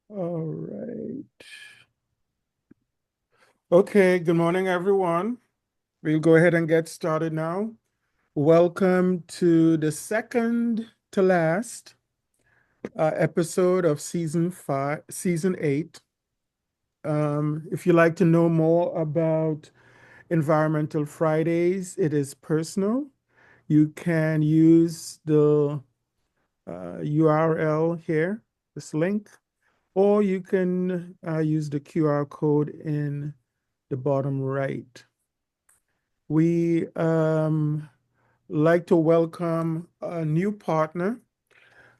All right. Okay, good morning, everyone. We'll go ahead and get started now. Welcome to the second to last episode of season 8. If you'd like to know more about Environmental Fridays, it is personal. You can use the URL here, this link, or you can use the QR code in the bottom right. We like to welcome a new partner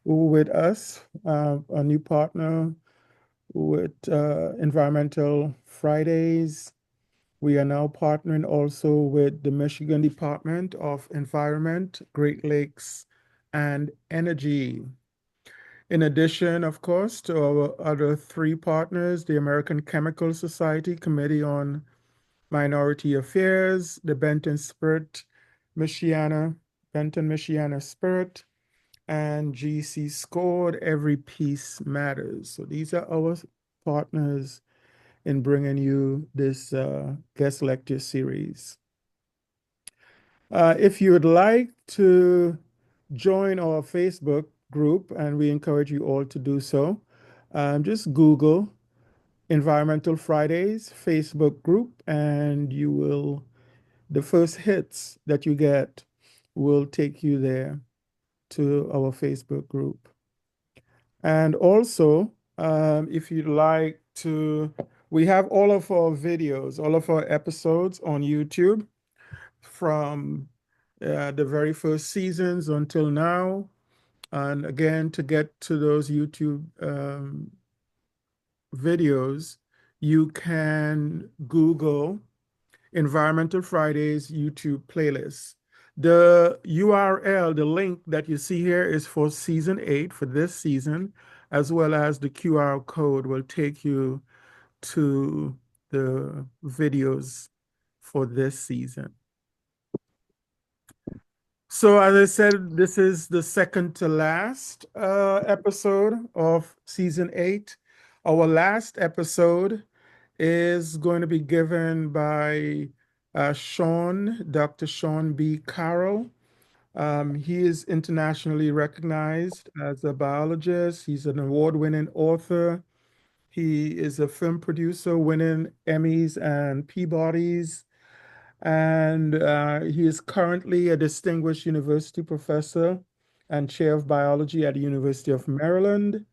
with us, a new partner with Environmental Fridays. We are now partnering also with the Michigan Department of Environment, Great Lakes, and Energy. In addition, of course, to our other three partners, the American Chemical Society Committee on Minority Affairs, the Benton Michiana Spirit, and GC Scored Every Piece Matters. So these are our partners in bringing you this guest lecture series. If you would like to join our Facebook group, and we encourage you all to do so, just Google Environmental Fridays Facebook group, and the first hits that you get will take you there to our Facebook group. And also, if you'd like to, we have all of our videos, all of our episodes on YouTube from the very first seasons until now. And again, to get to those YouTube videos, you can Google Environmental Fridays YouTube playlist. The URL, the link that you see here is for season 8 for this season, as well as the QR code will take you to the videos for this season. So, as I said, this is the second to last episode of season 8. Our last episode is going to be given by Dr. Sean B. Carroll. He is internationally recognized as a biologist. He's an award-winning author. He is a film producer, winning Emmys and Peabodys. And he is currently a distinguished university professor and chair of biology at the University of Maryland.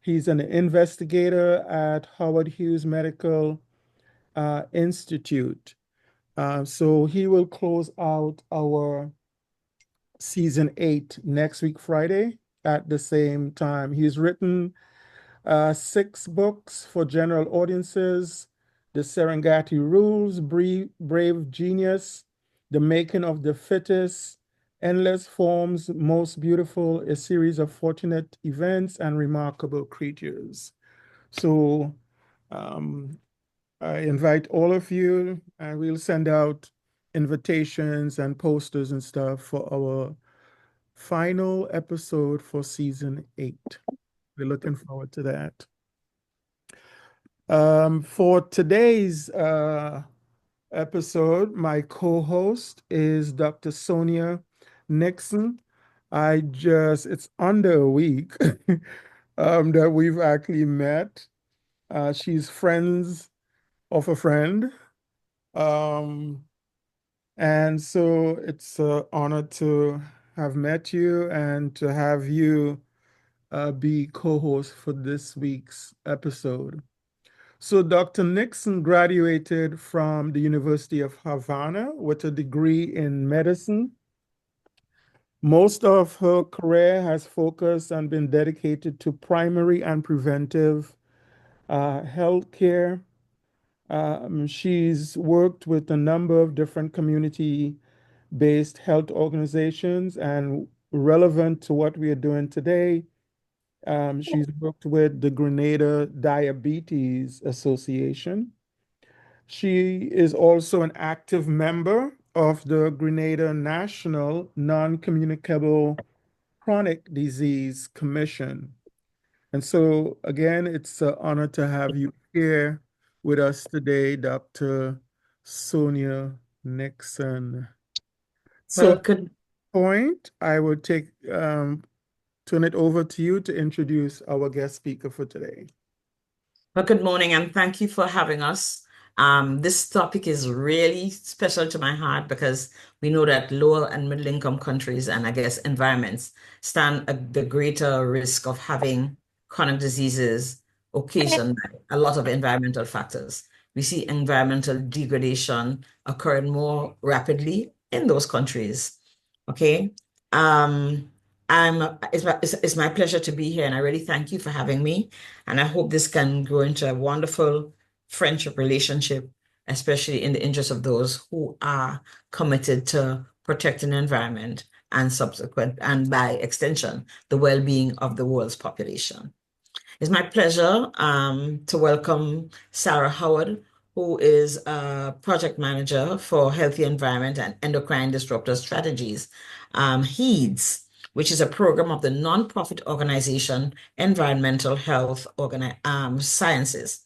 He's an investigator at Howard Hughes Medical Institute. So he will close out our season 8 next week, Friday, at the same time. He's written 6 books for general audiences: The Serengeti Rules, Brave Genius, The Making of the Fittest, Endless Forms, Most Beautiful, A Series of Fortunate Events, and Remarkable Creatures. So um, I invite all of you, and we'll send out invitations and posters and stuff for our final episode for season 8. We're looking forward to that. For today's episode, my co-host is Dr. Sonia Nixon. It's under a week that we've actually met. She's friends of a friend. Um, and so it's an honor to have met you and to have you be co-host for this week's episode. So Dr. Nixon graduated from the University of Havana with a degree in medicine. Most of her career has focused and been dedicated to primary and preventive health care. She's worked with a number of different community-based health organizations, and relevant to what we are doing today, she's worked with the Grenada Diabetes Association. She is also an active member of the Grenada National Non-Communicable Chronic Disease Commission. And so, again, it's an honor to have you here with us today, Dr. Sonia Nixon. So, Well, at good. this point, I would turn it over to you to introduce our guest speaker for today. Well, good morning, and thank you for having us. This topic is really special to my heart because we know that lower and middle income countries and I guess environments stand at the greater risk of having chronic diseases occasioned by a lot of environmental factors. We see environmental degradation occurring more rapidly in those countries. Okay. Um, it's my pleasure to be here, and I really thank you for having me. And I hope this can grow into a wonderful friendship relationship, especially in the interest of those who are committed to protecting the environment and subsequent, and by extension, the well-being of the world's population. It's my pleasure to welcome Sarah Howard, who is a project manager for Healthy Environment and Endocrine Disruptor Strategies, HEEDS, which is a program of the nonprofit organization Environmental Health Sciences.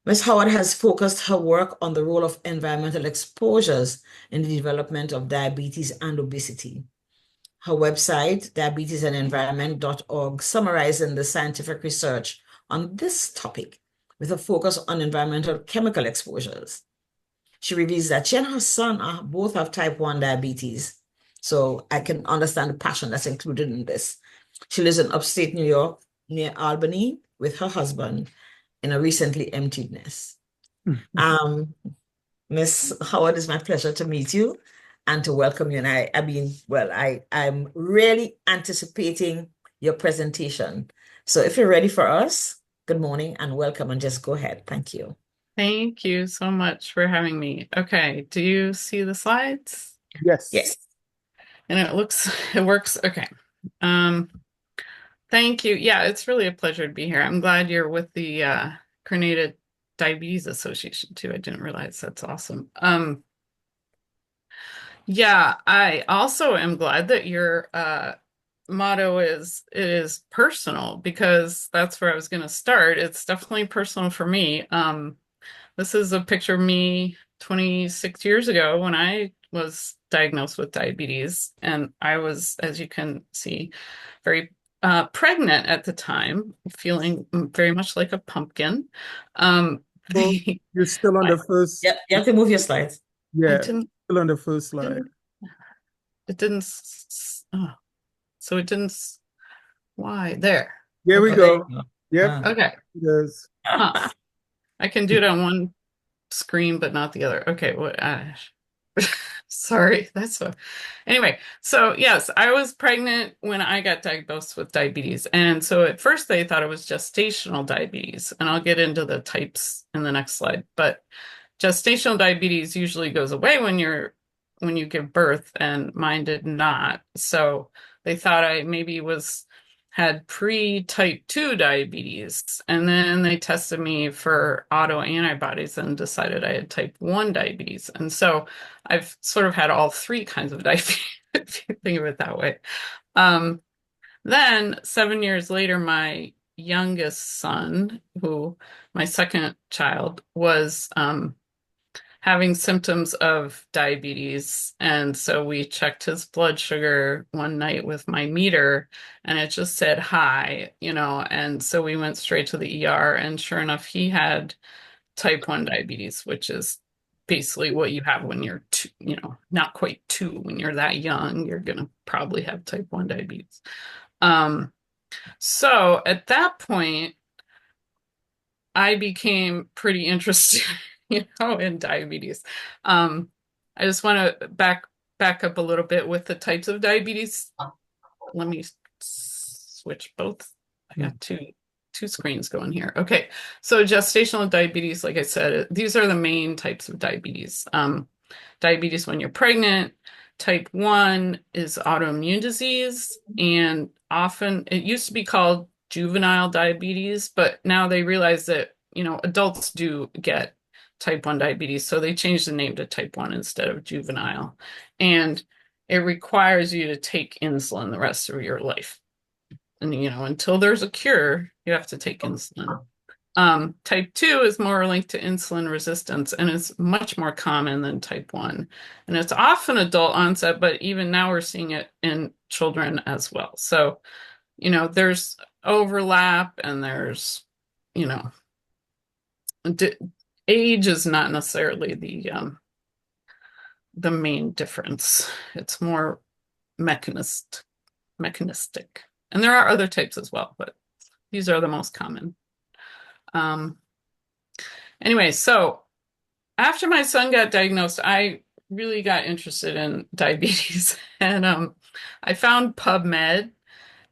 Ms. Howard has focused her work on the role of environmental exposures in the development of diabetes and obesity. Her website, diabetesанdenvironment.org, summarizing the scientific research on this topic with a focus on environmental chemical exposures. She reveals that she and her son both have type 1 diabetes. So I can understand the passion that's included in this. She lives in upstate New York near Albany with her husband in a recently emptied nest. Um, Miss Howard, it's my pleasure to meet you and to welcome you. And I'm really anticipating your presentation. So if you're ready for us, good morning and welcome, and just go ahead. Thank you. Thank you so much for having me. Okay, do you see the slides? Yes. Yes. And it works. Okay. Um, Thank you. Yeah, it's really a pleasure to be here. I'm glad you're with the Grenada Diabetes Association too. I didn't realize that's awesome. Yeah, I also am glad that your motto is it is personal because that's where I was going to start. It's definitely personal for me. This is a picture of me 26 years ago when I was diagnosed with diabetes. And I was, as you can see, very pregnant at the time, feeling very much like a pumpkin. Well, The you're still on I, the first, yeah, you have to move your slides. I yeah, didn't, still on the first slide. it didn't, oh, so it didn't, why? There. Here we Oh, Okay. there you go. go. Yep, Ah. Okay. it is. Huh. I can do it on one screen, but not the other. Okay. What? Sorry. That's so. Anyway, so yes, I was pregnant when I got diagnosed with diabetes. And so at first they thought it was gestational diabetes. And I'll get into the types in the next slide. But gestational diabetes usually goes away when you give birth, and mine did not. So they thought I maybe was had pre-type 2 diabetes, and then they tested me for autoantibodies and decided I had type 1 diabetes. And so I've sort of had all three kinds of diabetes, if you think of it that way. Um, then 7 years later, my youngest son, who my second child, was having symptoms of diabetes. And so we checked his blood sugar one night with my meter, and it just said high, and so we went straight to the ER, and sure enough, he had type 1 diabetes, which is basically what you have when you're two, not quite two. When you're that young, you're gonna probably have type 1 diabetes. Um, so at that point, I became pretty interested, in diabetes. Um, I just want to back up a little bit with the types of diabetes. Let me switch both. I got two screens going here. Okay, so gestational diabetes, like I said, these are the main types of diabetes. Diabetes when you're pregnant. Type 1 is autoimmune disease, and often it used to be called juvenile diabetes, but now they realize that, adults do get type 1 diabetes, so they changed the name to type 1 instead of juvenile. And it requires you to take insulin the rest of your life. And, until there's a cure, you have to take insulin. Type 2 is more linked to insulin resistance and is much more common than type 1. And it's often adult onset, but even now we're seeing it in children as well. So, there's overlap and there's, you know, age is not necessarily the main difference. It's more mechanistic. And there are other types as well, but these are the most common. Anyway, so after my son got diagnosed, I really got interested in diabetes. And I found PubMed,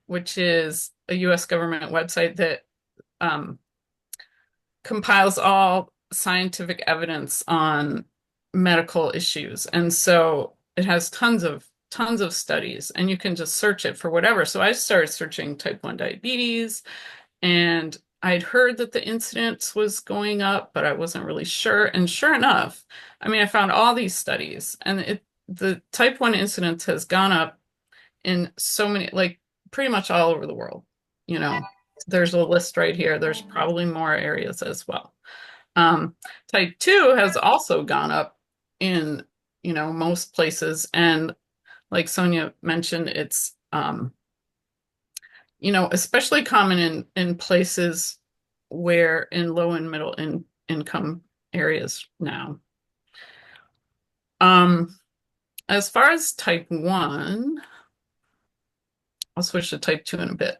which is a US government website that compiles all scientific evidence on medical issues. And so it has tons of studies, and you can just search it for whatever. So I started searching type 1 diabetes, and I'd heard that the incidence was going up, but I wasn't really sure. And sure enough, I mean, I found all these studies, and the type 1 incidence has gone up in so many, like pretty much all over the world. There's a list right here. There's probably more areas as well. Type 2 has also gone up in, most places. And like Sonia mentioned, it's, especially common in places where in low and middle income areas now. As far as type 1, I'll switch to type 2 in a bit.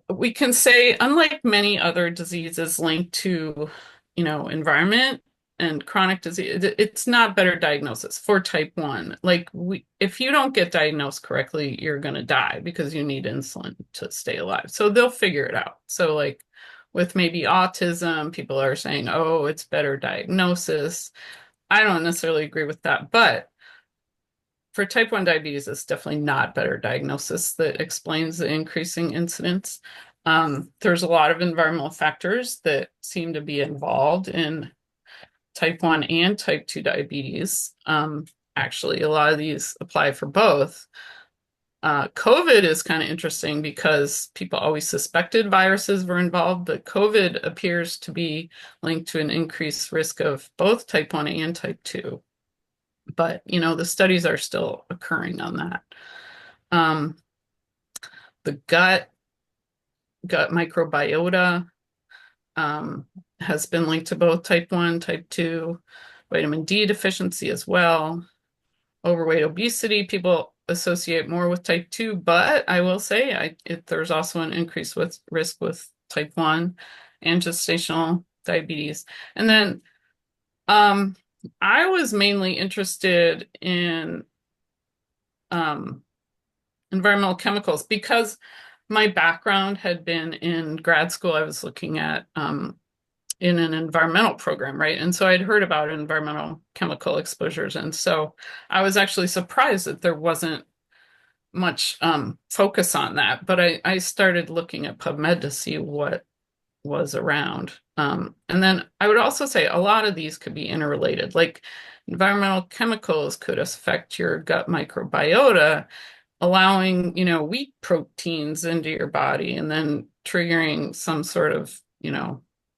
We can say, unlike many other diseases linked to, environment and chronic disease, it's not better diagnosis for type 1. Like if you don't get diagnosed correctly, you're going to die because you need insulin to stay alive. So they'll figure it out. So like with maybe autism, people are saying, oh, it's better diagnosis. I don't necessarily agree with that, but for type 1 diabetes, it's definitely not better diagnosis that explains the increasing incidence. There's a lot of environmental factors that seem to be involved in type 1 and type 2 diabetes. Actually, a lot of these apply for both. COVID is kind of interesting because people always suspected viruses were involved, but COVID appears to be linked to an increased risk of both type 1 and type 2. But, the studies are still occurring on that. The gut microbiota has been linked to both type 1, type 2, vitamin D deficiency as well. Overweight, obesity, people associate more with type 2, but I will say there's also an increase with risk with type 1 and gestational diabetes. And then I was mainly interested in environmental chemicals because my background had been in grad school. I was looking at in an environmental program, right? And so I'd heard about environmental chemical exposures. And so I was actually surprised that there wasn't much focus on that. But I started looking at PubMed to see what was around. And then I would also say a lot of these could be interrelated. Like environmental chemicals could affect your gut microbiota, allowing, wheat proteins into your body and then triggering some sort of,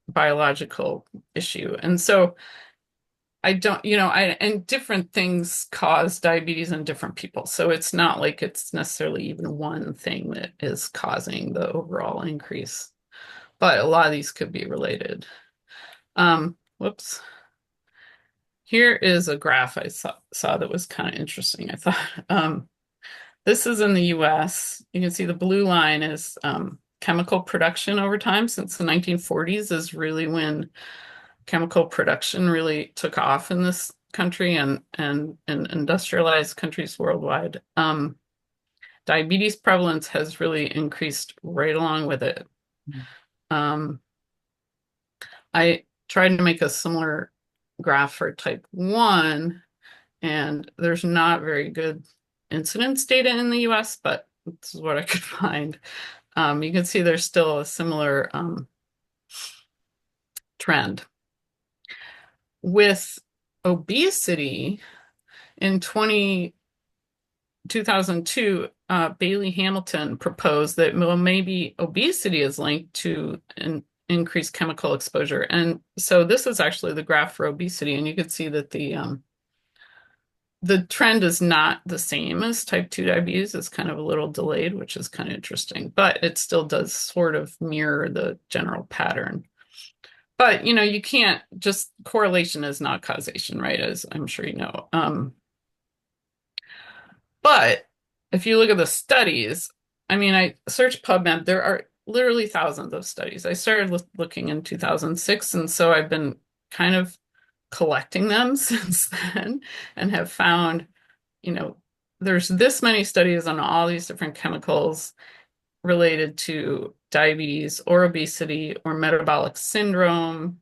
biological issue. And so I don't, and different things cause diabetes in different people. So it's not like it's necessarily even one thing that is causing the overall increase, but a lot of these could be related. Whoops. Here is a graph I saw that was kind of interesting, I thought. This is in the US. You can see the blue line is chemical production over time. Since the 1940s is really when chemical production really took off in this country and industrialized countries worldwide. Diabetes prevalence has really increased right along with it. I tried to make a similar graph for type 1, and there's not very good incidence data in the US, but this is what I could find. You can see there's still a similar trend. With obesity, in 2020, 2002, Bailey Hamilton proposed that, well, maybe obesity is linked to an increased chemical exposure. And so this is actually the graph for obesity, and you can see that the trend is not the same as type 2 diabetes. It's kind of a little delayed, which is kind of interesting, but it still does sort of mirror the general pattern. But, you can't just, correlation is not causation, right? As I'm sure you know. But if you look at the studies, I mean, I searched PubMed, there are literally thousands of studies. I started looking in 2006, and so I've been kind of collecting them since then and have found, there's this many studies on all these different chemicals related to diabetes or obesity or metabolic syndrome,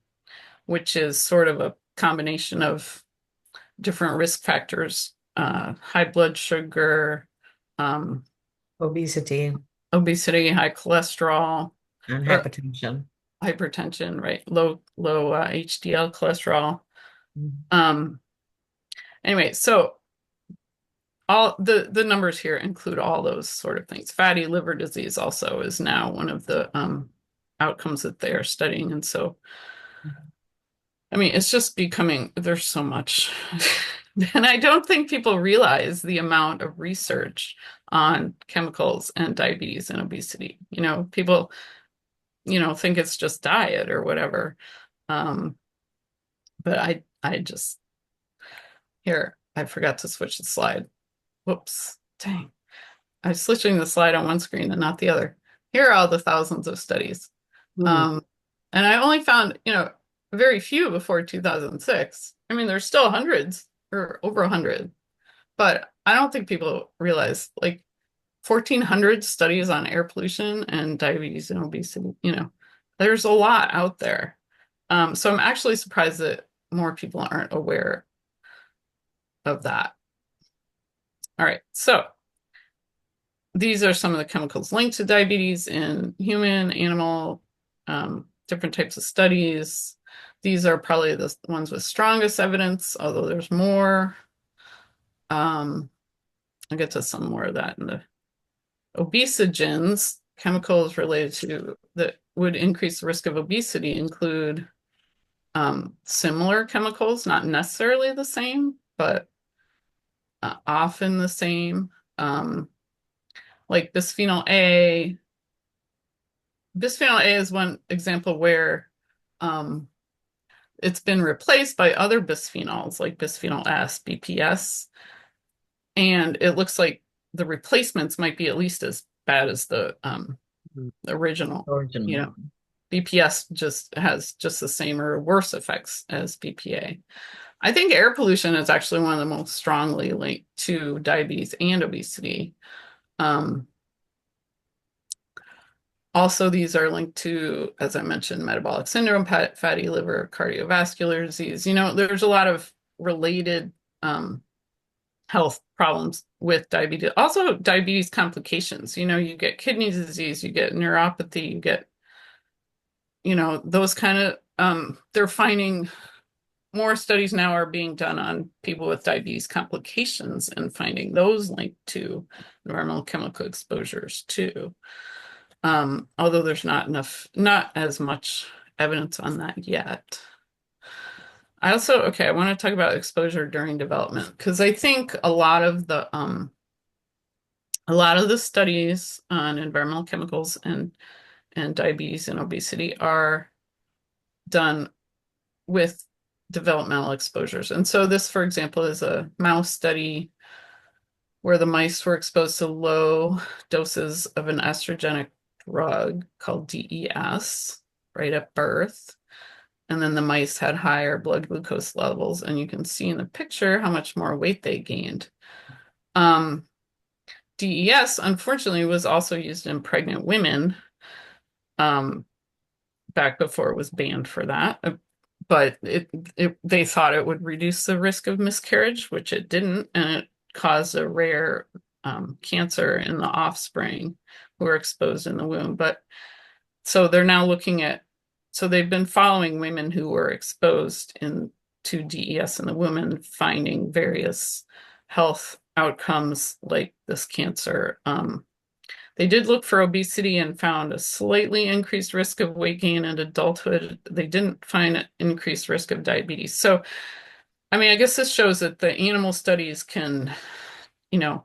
which is sort of a combination of different risk factors, high blood sugar, Obesity obesity, high cholesterol, and or hypertension. hypertension, right? Low HDL cholesterol. Mhm. Anyway, so all the numbers here include all those sort of things. Fatty liver disease also is now one of the outcomes that they are studying. And so, I mean, it's just becoming, there's so much. And I don't think people realize the amount of research on chemicals and diabetes and obesity. People, think it's just diet or whatever. But I just, here, I forgot to switch the slide. Whoops, dang. I was switching the slide on one screen and not the other. Here are all the thousands of studies. Hmm. And I only found, very few before 2006. I mean, there's still hundreds or over 100, but I don't think people realize like 1,400 studies on air pollution and diabetes and obesity. There's a lot out there. So I'm actually surprised that more people aren't aware of that. All right, so these are some of the chemicals linked to diabetes in human, animal, different types of studies. These are probably the ones with strongest evidence, although there's more. I'll get to some more of that in the obesogens. Chemicals related to that would increase the risk of obesity include similar chemicals, not necessarily the same, but often the same, like bisphenol A. Bisphenol A is one example where it's been replaced by other bisphenols like bisphenol S, BPS, and it looks like the replacements might be at least as bad as the original. Original. BPS just has just the same or worse effects as BPA. I think air pollution is actually one of the most strongly linked to diabetes and obesity. Also, these are linked to, as I mentioned, metabolic syndrome, fatty liver, cardiovascular disease. There's a lot of related health problems with diabetes. Also, diabetes complications. You get kidney disease, you get neuropathy, you get, those kind of, they're finding more studies now are being done on people with diabetes complications and finding those linked to normal chemical exposures too. Although there's not as much evidence on that yet. I want to talk about exposure during development because I think a lot of the studies on environmental chemicals and diabetes and obesity are done with developmental exposures. And so this, for example, is a mouse study where the mice were exposed to low doses of an estrogenic drug called DES right at birth. And then the mice had higher blood glucose levels. And you can see in the picture how much more weight they gained. DES, unfortunately, was also used in pregnant women back before it was banned for that. But they thought it would reduce the risk of miscarriage, which it didn't. And it caused a rare cancer in the offspring who were exposed in the womb. But so they're now so they've been following women who were exposed to DES in the womb, finding various health outcomes like this cancer. They did look for obesity and found a slightly increased risk of weight gain in adulthood. They didn't find an increased risk of diabetes. So, I mean, I guess this shows that the animal studies can, you know,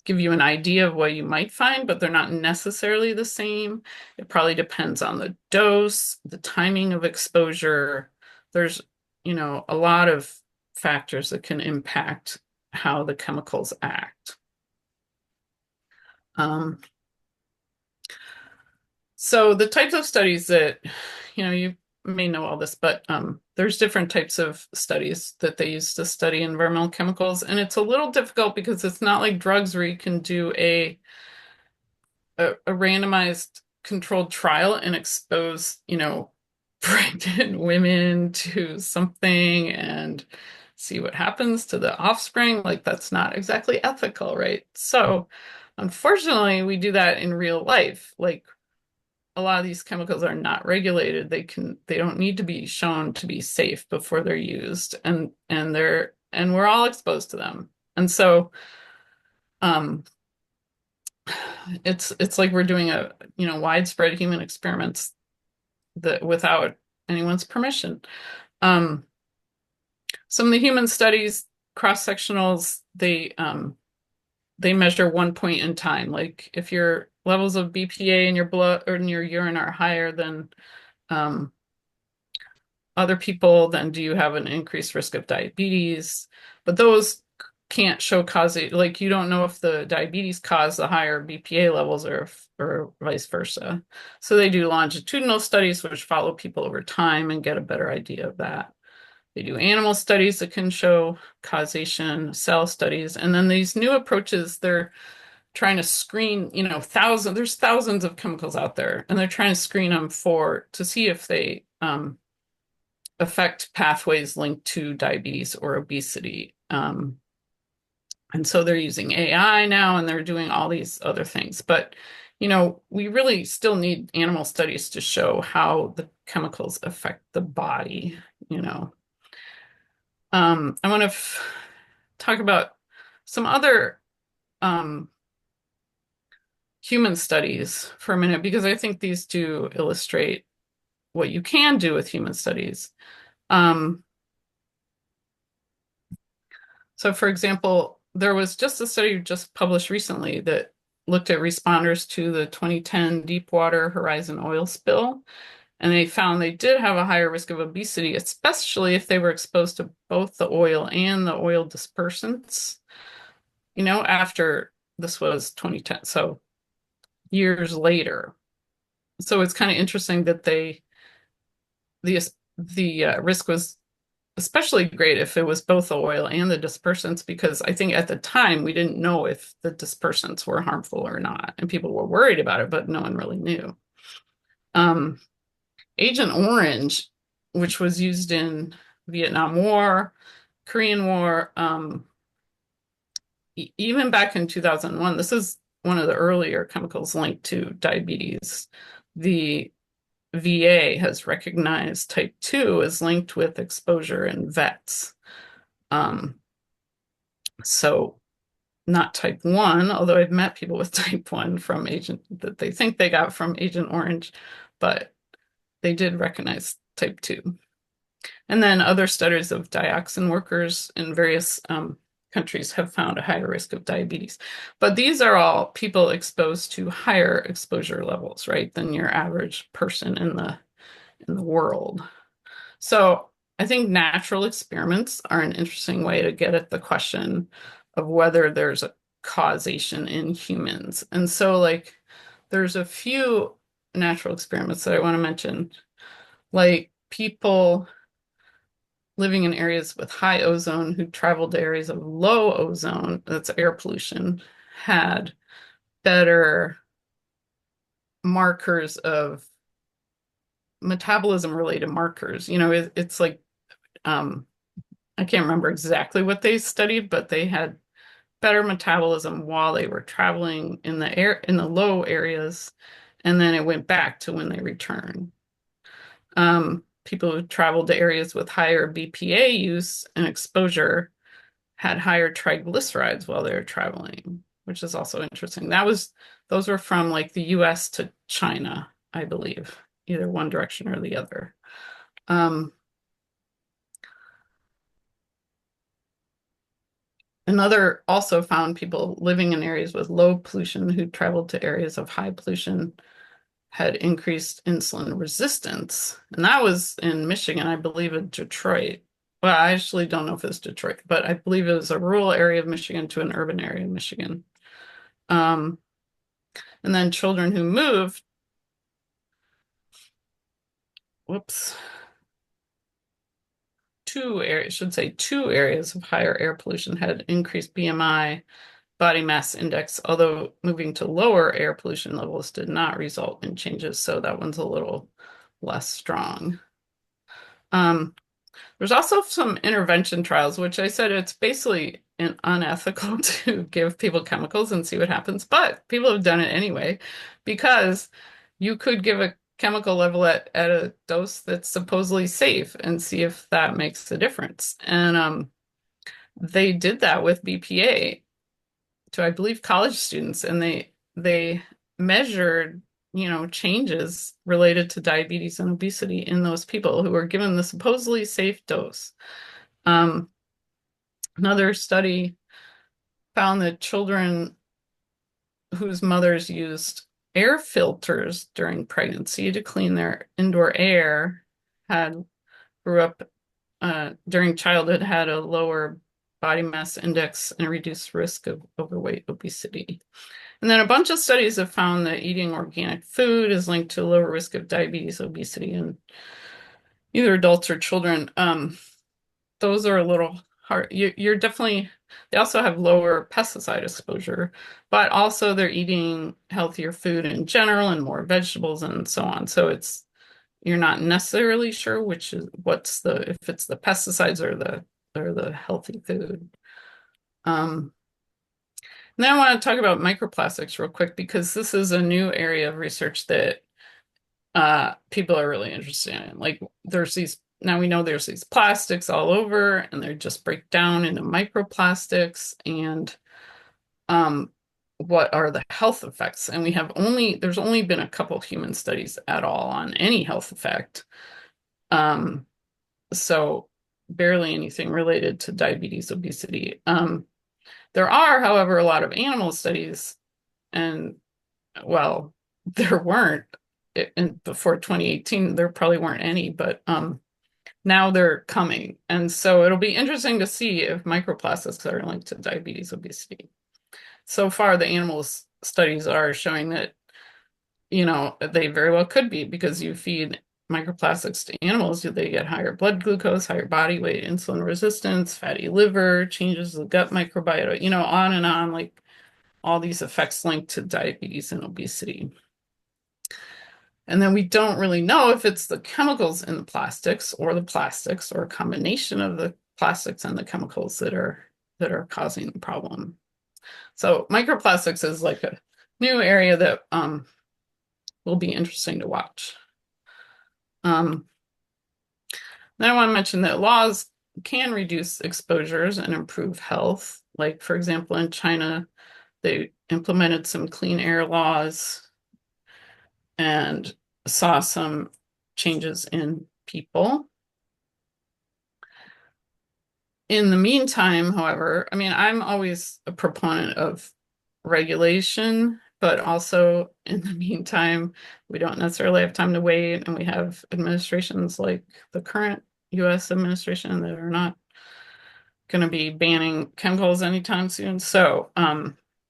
give you an idea of what you might find, but they're not necessarily the same. It probably depends on the dose, the timing of exposure. There's, a lot of factors that can impact how the chemicals act. So the types of studies that, you may know all this, but there's different types of studies that they use to study environmental chemicals. And it's a little difficult because it's not like drugs where you can do a randomized controlled trial and expose, pregnant women to something and see what happens to the offspring. Like that's not exactly ethical, right? So unfortunately, we do that in real life. Like a lot of these chemicals are not regulated. They don't need to be shown to be safe before they're used. And we're all exposed to them. And so um it's like we're doing widespread human experiments that without anyone's permission. Um, some of the human studies, cross-sectionals, they measure one point in time. Like if your levels of BPA in your blood or in your urine are higher than other people, then do you have an increased risk of diabetes? But those can't show causation. Like you don't know if the diabetes caused the higher BPA levels or vice versa. So they do longitudinal studies which follow people over time and get a better idea of that. They do animal studies that can show causation, cell studies, and then these new approaches, they're trying to screen, there's thousands of chemicals out there, and they're trying to screen them to see if they affect pathways linked to diabetes or obesity. And so they're using AI now and they're doing all these other things. But, we really still need animal studies to show how the chemicals. The body, I want to talk about some other human studies for a minute, because I think these do illustrate what you can do with human studies. So for example, there was just a study just published recently that looked at responders to the 2010 Deepwater Horizon oil spill, and they found they did have a higher risk of obesity, especially if they were exposed to both the oil and the oil dispersants, after this was 2010, so years later. So it's kind of interesting that the risk was especially great if it was both the oil and the dispersants, because I think at the time we didn't know if the dispersants were harmful or not, and people were worried about it, but no one really knew. Agent Orange, which was used in Vietnam War, Korean War, even back in 2001, this is one of the earlier chemicals linked to diabetes. The VA has recognized type 2 as linked with exposure in vets. So not type 1, although I've met people with type 1 from that they think they got from Agent Orange, but they did recognize type 2. And then other studies of dioxin workers in various countries have found a higher risk of diabetes. But these are all people exposed to higher exposure levels, right, than your average person in the world. So I think natural experiments are an interesting way to get at the question of whether there's a causation in humans. And so like there's a few natural experiments that I want to mention, like people living in areas with high ozone who traveled to areas of low ozone, that's air pollution, had better markers of metabolism related markers. It's like I can't remember exactly what they studied, but they had better metabolism while they were traveling in the low areas, and then it went back to when they returned. People who traveled to areas with higher BPA use and exposure had higher triglycerides while they were traveling, which is also interesting. Those were from like the US to China, I believe, either one direction or the other. Another also found people living in areas with low pollution who traveled to areas of high pollution had increased insulin resistance. And that was in Michigan, I believe in Detroit. Well, I actually don't know if it's Detroit, but I believe it was a rural area of Michigan to an urban area of Michigan. And then children who moved, whoops, two areas of higher air pollution had increased BMI, body mass index, although moving to lower air pollution levels did not result in changes. So that one's a little less strong. There's also some intervention trials, which I said it's basically unethical to give people chemicals and see what happens, but people have done it anyway because you could give a chemical level at a dose that's supposedly safe and see if that makes a difference. And they did that with BPA to, I believe, college students, and they measured, changes related to diabetes and obesity in those people who were given the supposedly safe dose. Another study found that children whose mothers used air filters during pregnancy to clean their indoor air grew up during childhood had a lower body mass index and a reduced risk of overweight obesity. And then a bunch of studies have found that eating organic food is linked to a lower risk of diabetes, obesity in either adults or children. Those are a little hard. You're definitely, they also have lower pesticide exposure, but also they're eating healthier food in general and more vegetables and so on. So you're not necessarily sure if it's the pesticides or the healthy food. And then I want to talk about microplastics real quick because this is a new area of research that people are really interested in. Like now we know there's these plastics all over and they just break down into microplastics and what are the health effects? And there's only been a couple human studies at all on any health effect. So barely anything related to diabetes, obesity. There are, however, a lot of animal studies, and well, there weren't before 2018. There probably weren't any, but now they're coming, and so it'll be interesting to see if microplastics are linked to diabetes, obesity. So far, the animal studies are showing that they very well could be because you feed microplastics to animals, they get higher blood glucose, higher body weight, insulin resistance, fatty liver, changes the gut microbiota, on and on, like all these effects linked to diabetes and obesity. And then we don't really know if it's the chemicals in the plastics or a combination of the plastics and the chemicals that are causing the problem. So microplastics is like a new area that will be interesting to watch. Then I want to mention that laws can reduce exposures and improve health. Like, for example, in China, they implemented some clean air laws and saw some changes in people. In the meantime, however, I mean, I'm always a proponent of regulation, but also in the meantime, we don't necessarily have time to wait, and we have administrations like the current US administration that are not going to be banning chemicals anytime soon. So,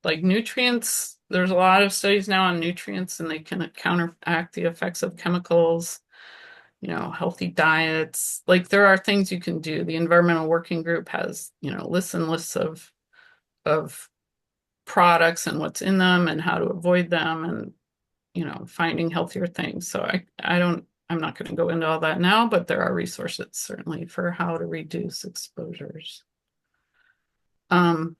like nutrients, there's a lot of studies now on nutrients, and they can counteract the effects of chemicals. Healthy diets. Like there are things you can do. The Environmental Working Group has, lists and lists of products and what's in them and how to avoid them and, finding healthier things. So I'm not going to go into all that now, but there are resources certainly for how to reduce exposures. Anyway,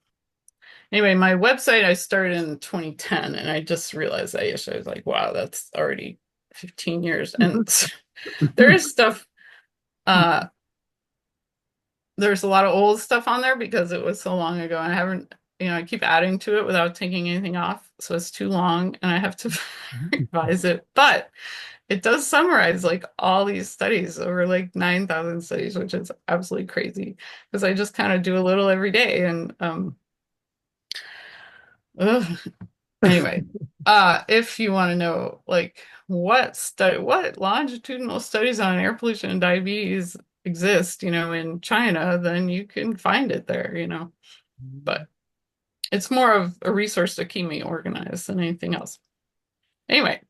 my website I started in 2010 and I just realized I was like, wow, that's already 15 years. And there is stuff there's a lot of old stuff on there because it was so long ago. And I haven't, I keep adding to it without taking anything off. So it's too long and I have to revise it. But it does summarize like all these studies over like 9,000 studies, which is absolutely crazy because I just kind of do a little every day. And ugh. Anyway, if you want to know like what longitudinal studies on air pollution and diabetes exist, in China, then you can find it there. But it's more of a resource to keep me organized than anything else. Anyway,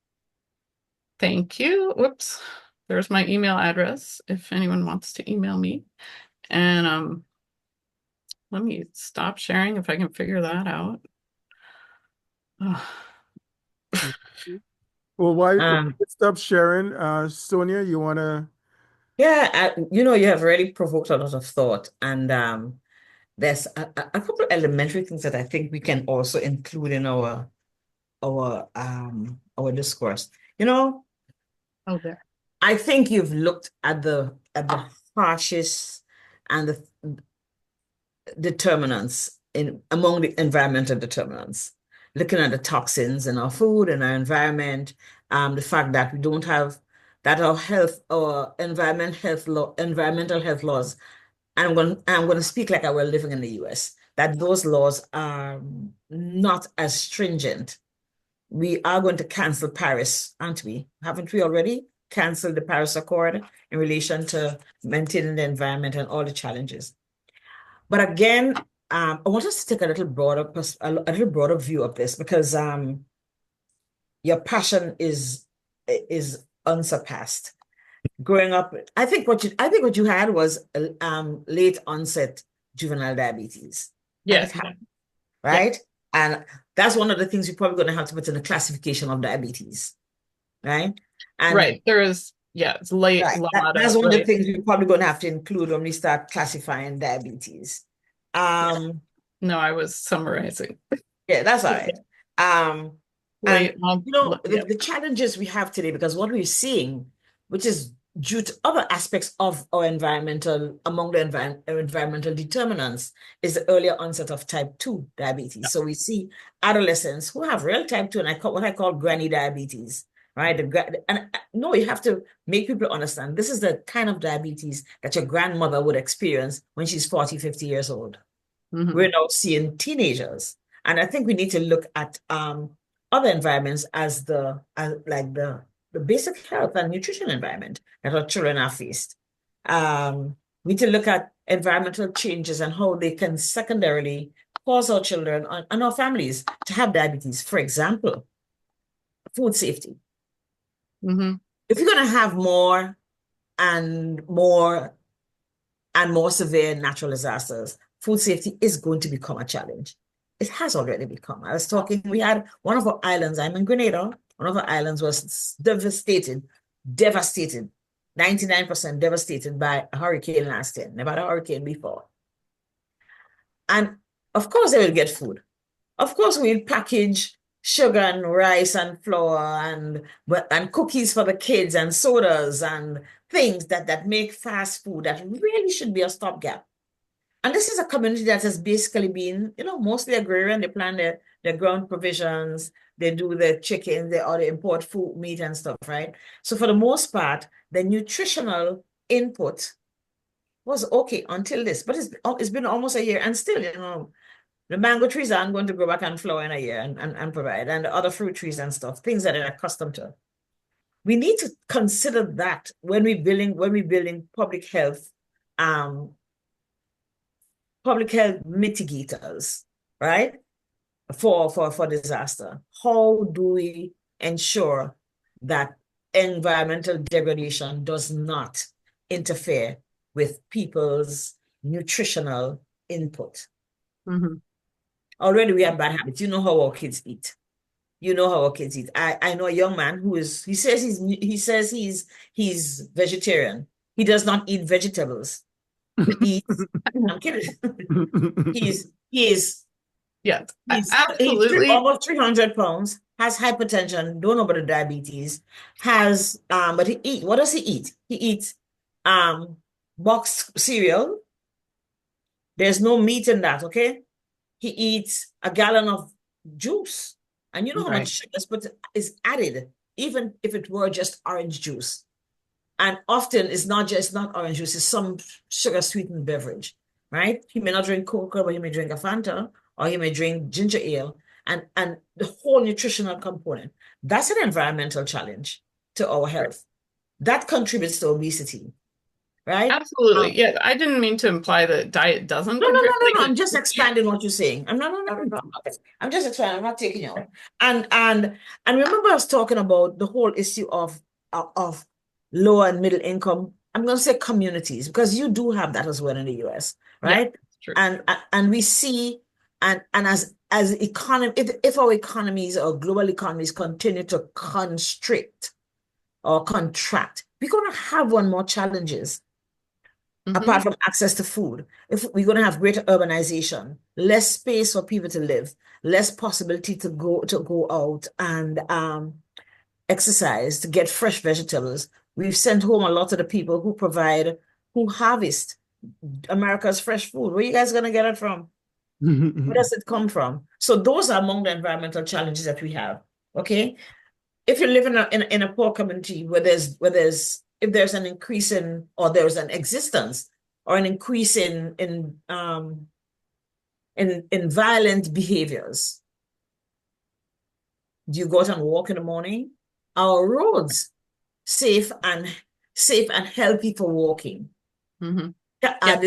thank you. Whoops. There's my email address if anyone wants to email me. And let me stop sharing if I can figure that out. Well, why Um, stop sharing? Sonia, you want to? yeah, you have really provoked a lot of thought, and there's a couple of elementary things that I think we can also include in our discourse. Oh, there. I think you've looked at the harshest and the determinants in among the environmental determinants, looking at the toxins in our food and our environment, the fact that we don't have that our environmental health laws, and I'm going to speak like I were living in the US, that those laws are not as stringent. We are going to cancel Paris, aren't we? Haven't we already canceled the Paris Accord in relation to maintaining the environment and all the challenges? But again, I want us to take a little broader view of this because your passion is unsurpassed. Growing up, I think what you had was late onset juvenile diabetes, and Yeah. it happened, Yeah. right? And that's one of the things you're probably going to have to put in the classification of diabetes, right? And Right. There is, yeah, it's late right, that's LADA, one of the right? things we're probably going to have to include when we start classifying diabetes. Yeah. Um, No, I was summarizing. Yeah, that's all right. Um, and Late on, the, yeah. the challenges we have today, because what we're seeing, which is due to other aspects of our among the environmental determinants, is the earlier onset of type 2 diabetes. So we see adolescents who have real type 2, and what I call granny diabetes, right? No, you have to make people understand this is the kind of diabetes that your grandmother would experience when she's 40, 50 years old. Mhm. We're now seeing teenagers. And I think we need to look at other environments as the basic health and nutrition environment that our children are faced. We need to look at environmental changes and how they can secondarily cause our children and our families to have diabetes. For example, food safety. Mhm. If you're going to have more and more and more severe natural disasters, food safety is going to become a challenge. It has already become. I was talking, we had one of our islands, I'm in Grenada, one of our islands was devastated, 99% devastated by a hurricane last year, never had a hurricane before. And of course, they will get food. Of course, we'll package sugar and rice and flour and cookies for the kids and sodas and things that make fast food that really should be a stopgap. And this is a community that has basically been, mostly agrarian. They plant their ground provisions, they do the chicken, they import food, meat and stuff, right? So for the most part, the nutritional input was okay until this, but it's been almost a year, and still, the mango trees aren't going to grow back and flower in a year and provide, and the other fruit trees and stuff, things that they're accustomed to. We need to consider that when we're building um, public health mitigators, right? For disaster. How do we ensure that environmental degradation does not interfere with people's nutritional input? Mhm. Already we have bad habits. You know how our kids eat. You know how our kids eat. I know a young man he says he's vegetarian. He does not eat vegetables. He eats, I'm kidding. He's he is Yes, he's absolutely. almost 300 pounds, has hypertension, don't know about the diabetes, but he eat. What does he eat? He eats um boxed cereal, There's no meat in that, okay? He eats a gallon of juice. And you know how much Right. sugar is added, even if it were just orange juice. And often it's not orange juice, it's some sugar sweetened beverage, right? He may not drink Coca, but he may drink a Fanta, or he may drink ginger ale, and the whole nutritional component. That's an environmental challenge to our health. That contributes to obesity, right? Absolutely. Yeah, I didn't mean to imply that diet doesn't No, no, no, contribute. no, no. I'm just expanding what you're saying. I'm not, no, no, no, no. I'm just expanding. I'm not taking you out. And remember, I was talking about the whole issue of lower and middle income. I'm going to say communities because you do have that as well in the U.S., Yeah, right? it's true. And we see and as economy, if our economies or global economies continue to constrict or contract, we're going to have one more challenges apart Hmm. from access to food. If we're going to have greater urbanization, less space for people to live, less possibility to go out and exercise, to get fresh vegetables. We've sent home a lot of the people who harvest America's fresh food. Where you guys going to get it from? Where does it come from? So those are among the environmental challenges that we have. Okay, if you live in a poor community if there's an increase in or there's an existence or an increase in violent behaviors, do you go out and walk in the morning? Our roads safe and safe and healthy for walking? Hmm. Yeah. And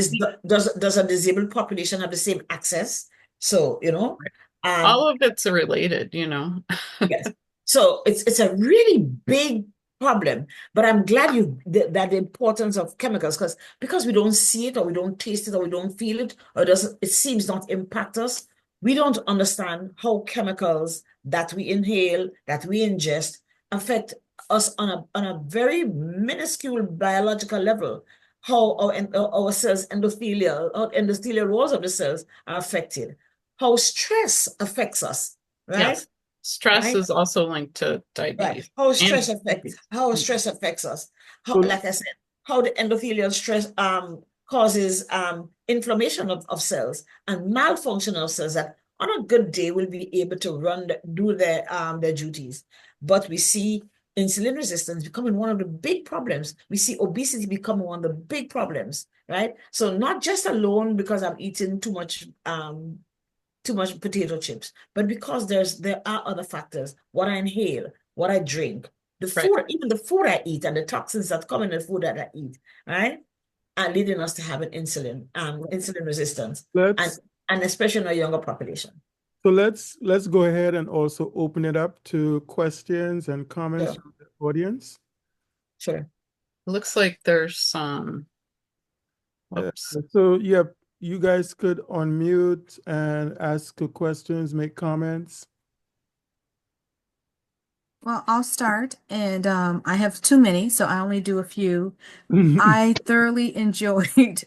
does a disabled population have the same access? So, um, All of it's related, you know. yes. So it's a really big problem, but I'm glad that the importance of chemicals because we don't see it or we don't taste it or we don't feel it or it seems not impact us. We don't understand how chemicals that we inhale, that we ingest affect us on a very minuscule biological level. How our cells endothelial walls of the cells are affected. How stress affects us, right? Yes. Stress Right? is also linked to Right. diabetes How and stress affects how stress affects us. How, So, like I said, how the endothelial stress causes inflammation of cells and malfunction of cells that on a good day will be able to do their duties. But we see insulin resistance becoming one of the big problems. We see obesity becoming one of the big problems, right? So not just alone because I'm eating too much potato chips, but because there are other factors, what I inhale, what I drink, right. even the food I eat and the toxins that come in the food that I eat, right? Are leading us to having insulin resistance and let's and especially in a younger population. let's go ahead and also open it up to questions and comments Sure, from the audience. sure. Looks like there's some, Uh, whoops. so yeah, you guys could unmute and ask the questions, make comments. Well, I'll start, and I have too many, so I only do a few. I thoroughly enjoyed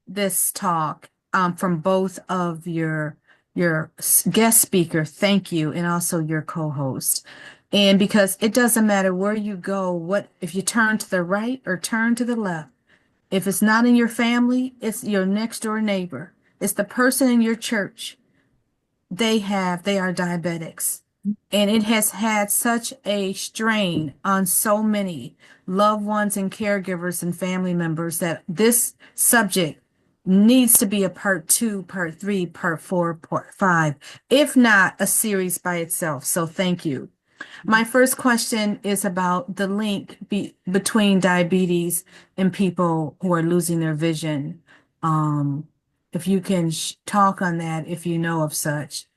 this talk from both of your guest speaker, thank you, and also your co-host. And because it doesn't matter where you go, what if you turn to the right or turn to the left, if it's not in your family, it's your next door neighbor, it's the person in your church. They are diabetics. And it has had such a strain on so many loved ones and caregivers and family members that this subject needs to be a part two, part three, part four, part five, if not a series by itself. So thank you. My first question is about the link between diabetes and people who are losing their vision. Um, if you can talk on that, if you know of such.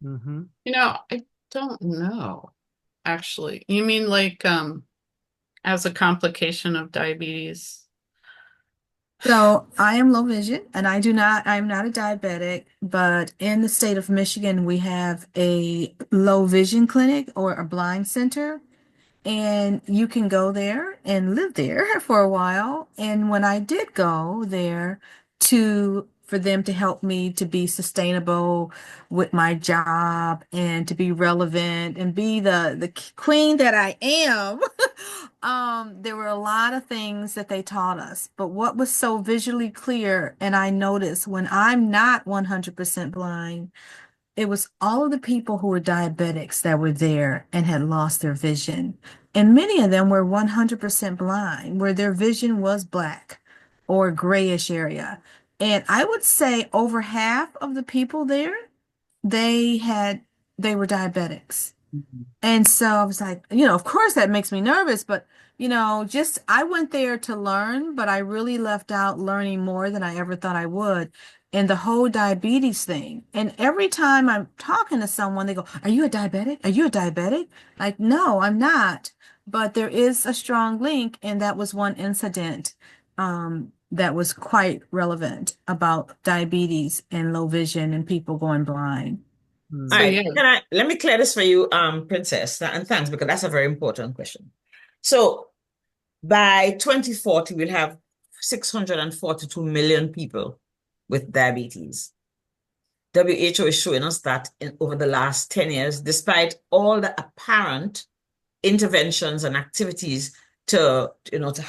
Mm-hmm. You know, I don't know, actually. You mean like as a complication of diabetes? So I am low vision and I'm not a diabetic, but in the state of Michigan, we have a low vision clinic or a blind center. And you can go there and live there for a while. And when I did go there for them to help me to be sustainable with my job and to be relevant and be the queen that I am, There were a lot of things that they taught us, but what was so visually clear, and I noticed when I'm not 100% blind, it was all of the people who were diabetics that were there and had lost their vision. And many of them were 100% blind, where their vision was black or grayish area. And I would say over half of the people there, they had they were diabetics. And so I was like, of course that makes me nervous, but just I went there to learn, but I really left out learning more than I ever thought I would. And the whole diabetes thing. And every time I'm talking to someone, they go, "Are you a diabetic? Are you a diabetic?" Like, no, I'm not. But there is a strong link, and that was one incident that was quite relevant about diabetes and low vision and people going blind. Hmm. All So right, yeah, let me clear this for you, Princess, and thanks, because that's a very important question. So by 2040, we'll have 642 million people with diabetes. WHO is showing us that over the last 10 years, despite all the apparent interventions and activities to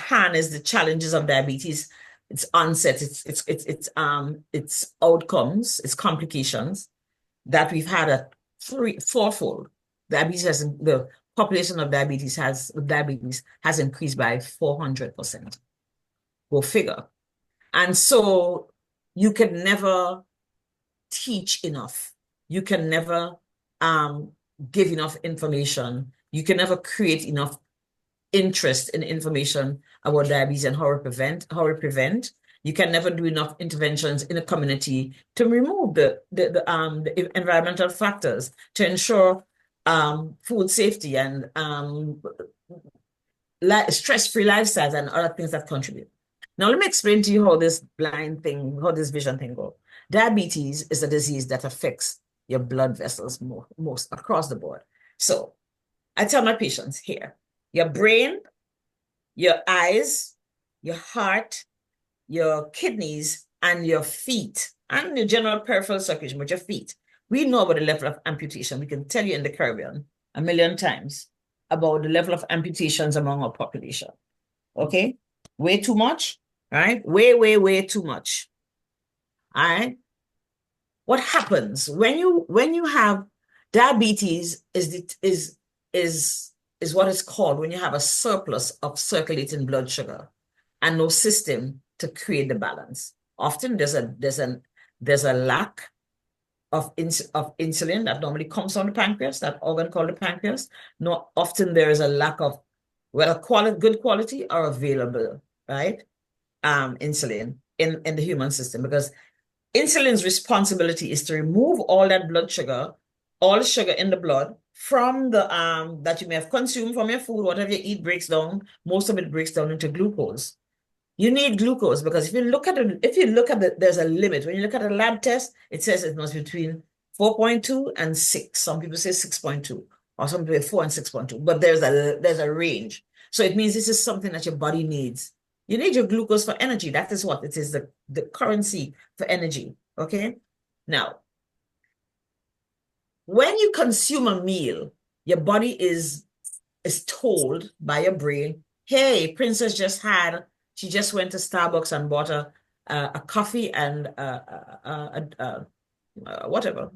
harness the challenges of diabetes, its onset, its outcomes, its complications, that we've had a fourfold. The population of diabetes has increased by 400%. Go figure. And so you can never teach enough. You can never give enough information. You can never create enough interest in information about diabetes and how we prevent. You can never do enough interventions in a community to remove the environmental factors to ensure food safety and stress-free lifestyles and other things that contribute. Now, let me explain to you how this vision thing goes. Diabetes is a disease that affects your blood vessels most across the board. So I tell my patients here, your brain, your eyes, your heart, your kidneys, and your feet, and your general peripheral circulation with your feet. We know about the level of amputation. We can tell you in the Caribbean 1,000,000 times about the level of amputations among our population. Okay? Way too much, right? Way, way, way too much. All right? What happens when you have diabetes is what is called when you have a surplus of circulating blood sugar and no system to create the balance. Often there's a lack of insulin that normally comes from the pancreas, that organ called the pancreas. No, often there is a lack of good quality or available, right? Insulin in the human system, because insulin's responsibility is to remove all that blood sugar, all the sugar in the blood from the that you may have consumed from your food. Whatever you eat breaks down. Most of it breaks down into glucose. You need glucose because if you look at there's a limit. When you look at a lab test, it says it must be between 4.2 and 6. Some people say 6.2, or some people say 4 and 6.2, but there's a range. So it means this is something that your body needs. You need your glucose for energy. That is what it is, the currency for energy. Okay. Now, when you consume a meal, your body is told by your brain, hey, Princess she just went to Starbucks and bought a coffee and whatever,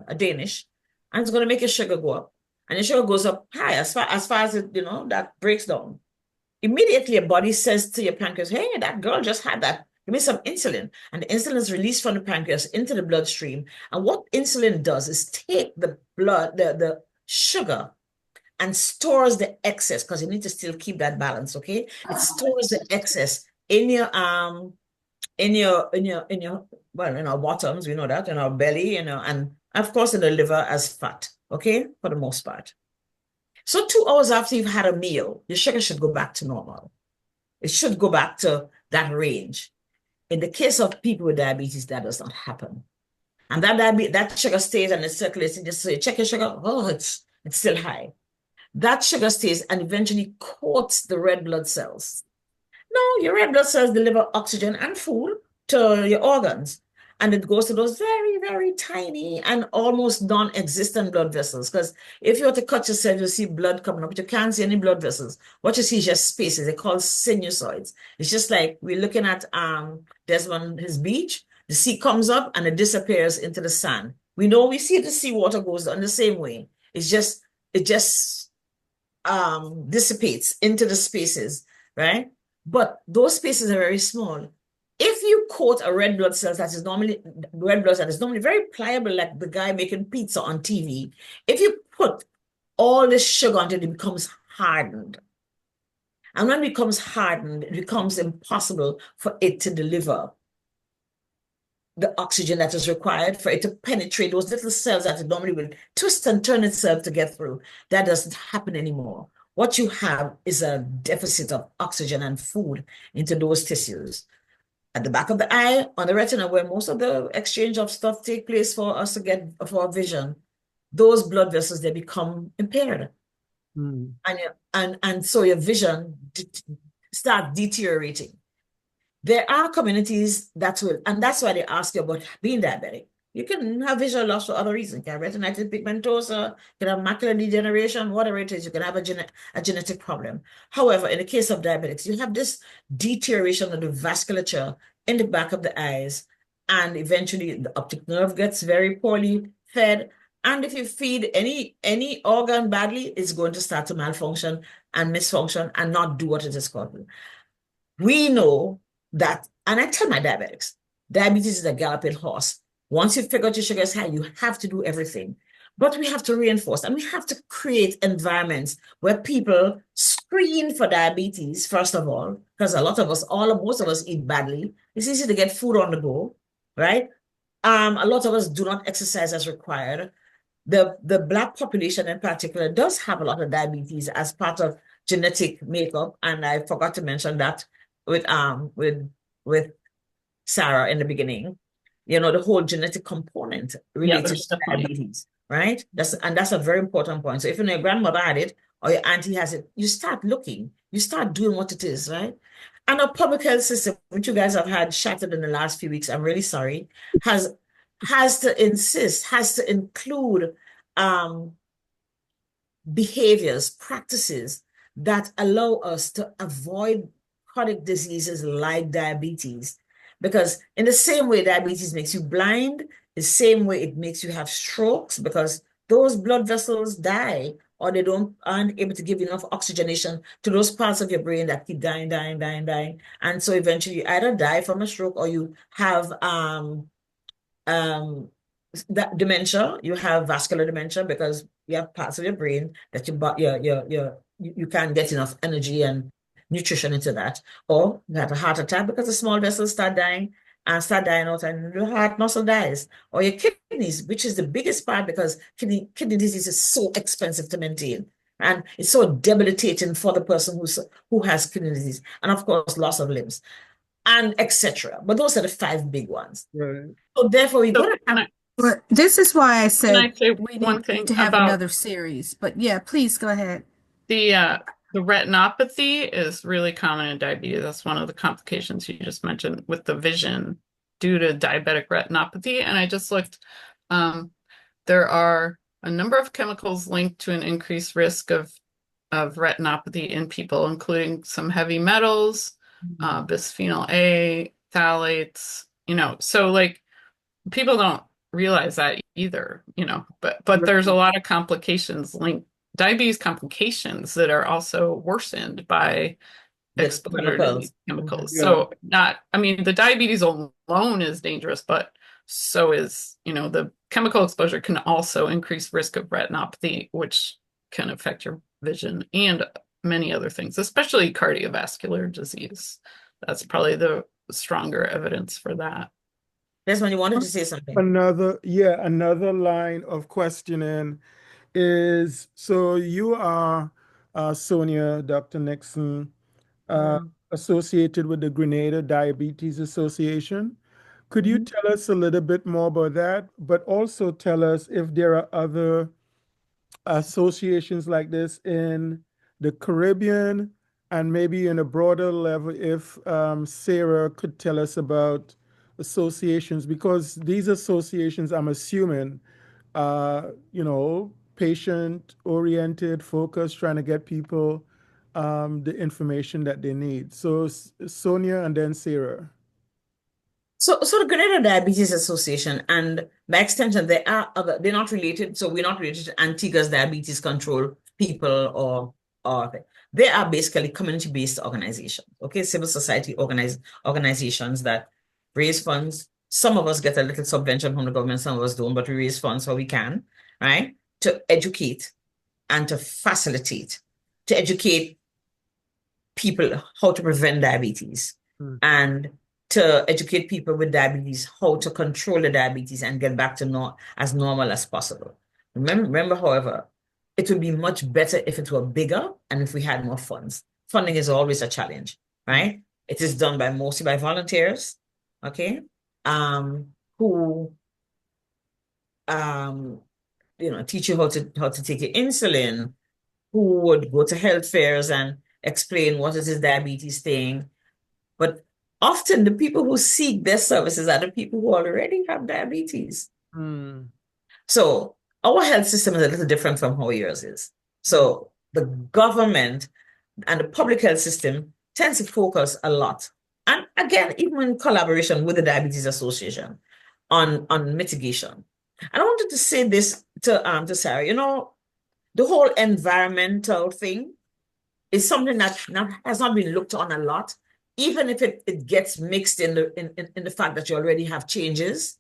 a Danish, and it's going to make your sugar go up. And your sugar goes up high as far as it, that breaks down. Immediately, your body says to your pancreas, hey, that girl just had that. Give me some insulin. And the insulin is released from the pancreas into the bloodstream. And what insulin does is take the the sugar and stores the excess, because you need to still keep that balance, okay? It stores the excess in your well, in our bottoms, we know that, in our belly, and of course in the liver as fat, okay, for the most part. So 2 hours after you've had a meal, your sugar should go back to normal. It should go back to that range. In the case of people with diabetes, that does not happen. And that sugar stays and it circulates. Just so you check your sugar, oh, it's still high. That sugar stays and eventually coats the red blood cells. No, your red blood cells deliver oxygen and food to your organs. And it goes to those very, very tiny and almost non-existent blood vessels. Because if you were to cut yourself, you'll see blood coming up, but you can't see any blood vessels. What you see is just spaces. They're called sinusoids. It's just like we're looking at Desmond, his beach. The sea comes up and it disappears into the sand. We know we see the seawater goes down the same way. It just dissipates into the spaces, right? But those spaces are very small. If you coat a red blood cell that is normally very pliable, like the guy making pizza on TV, if you put all this sugar on it, it becomes hardened. And when it becomes hardened, it becomes impossible for it to deliver the oxygen that is required for it to penetrate those little cells that it normally will twist and turn itself to get through. That doesn't happen anymore. What you have is a deficit of oxygen and food into those tissues. At the back of the eye, on the retina, where most of the exchange of stuff take place for us to get for our vision, those blood vessels, they become impaired. Mm. And so your vision start deteriorating. There are communities that will, and that's why they ask you about being diabetic. You can have visual loss for other reasons. You can have retinitis pigmentosa, you can have macular degeneration, whatever it is, you can have a genetic problem. However, in the case of diabetics, you have this deterioration of the vasculature in the back of the eyes, and eventually the optic nerve gets very poorly fed. And if you feed any organ badly, it's going to start to malfunction and misfunction and not do what it is called. We know that, and I tell my diabetics, diabetes is a galloping horse. Once you figure out your sugar is high, you have to do everything. But we have to reinforce and we have to create environments where people screen for diabetes, first of all, because most of us eat badly. It's easy to get food on the go, right? A lot of us do not exercise as required. The Black population in particular does have a lot of diabetes as part of genetic makeup, and I forgot to mention that with Sarah in the beginning. You know, the whole genetic component related to diabetes, right? That's a very important point. So if your grandmother had it or your auntie has it, you start looking, you start doing what it is, right? And our public health system, which you guys have had shattered in the last few weeks, I'm really sorry, has to include behaviors, practices that allow us to avoid chronic diseases like diabetes. Because in the same way diabetes makes you blind, the same way it makes you have strokes, because those blood vessels die or they aren't able to give enough oxygenation to those parts of your brain that keep dying. And so eventually you either die from a stroke or you have that dementia, you have vascular dementia because you have parts of your brain that you can't get enough energy and nutrition into that. Or you have a heart attack because the small vessels start dying out and the heart muscle dies. Or your kidneys, which is the biggest part because kidney disease is so expensive to maintain. And it's so debilitating for the person who has kidney disease. And of course, loss of limbs and etc. But those are the 5 big ones. Right. So therefore, we got to have. But this is why I Can said I say we one need thing to have about another series. But yeah, please go ahead. the retinopathy is really common in diabetes. That's one of the complications you just mentioned with the vision due to diabetic retinopathy. And I just looked, there are a number of chemicals linked to an increased risk of retinopathy in people, including some heavy metals, bisphenol A, phthalates, so like people don't realize that either, but there's a lot of complications linked, diabetes complications that are also worsened by exposure to these chemicals. Yeah. So the diabetes alone is dangerous, but so is, the chemical exposure can also increase risk of retinopathy, which can affect your vision and many other things, especially cardiovascular disease. That's probably the stronger evidence for that. Desmond, you wanted to say something. Another line of questioning is, so you are Sonia, Dr. Nixon, associated with the Grenada Diabetes Association. Could you tell us a little bit more about that, but also tell us if there are other associations like this in the Caribbean and maybe in a broader level, if Sarah could tell us about associations, because these associations, I'm assuming, patient oriented, focused, trying to get people the information that they need. So Sonia and then Sarah. So the Grenada Diabetes Association, and by extension, they're not related. So we're not related to Antigua's diabetes control people, or they are basically community-based organizations. Okay, civil society organizations that raise funds. Some of us get a little subvention from the government, some of us don't, but we raise funds where we can, right? To educate and to facilitate, to educate people how to prevent diabetes, and to educate people with diabetes how to control the diabetes and get back to as normal as possible. Remember, however, it would be much better if it were bigger and if we had more funds. Funding is always a challenge, right? It is done mostly by volunteers, okay, who teach you how to take your insulin, who would go to health fairs and explain what is this diabetes thing. But often the people who seek their services are the people who already have diabetes. So our health system is a little different from how yours is. So the government and the public health system tends to focus a lot, and again, even in collaboration with the Diabetes Association, on mitigation. And I wanted to say this to Sarah, the whole environmental thing is something that has not been looked on a lot, even if it gets mixed in the fact that you already have changes.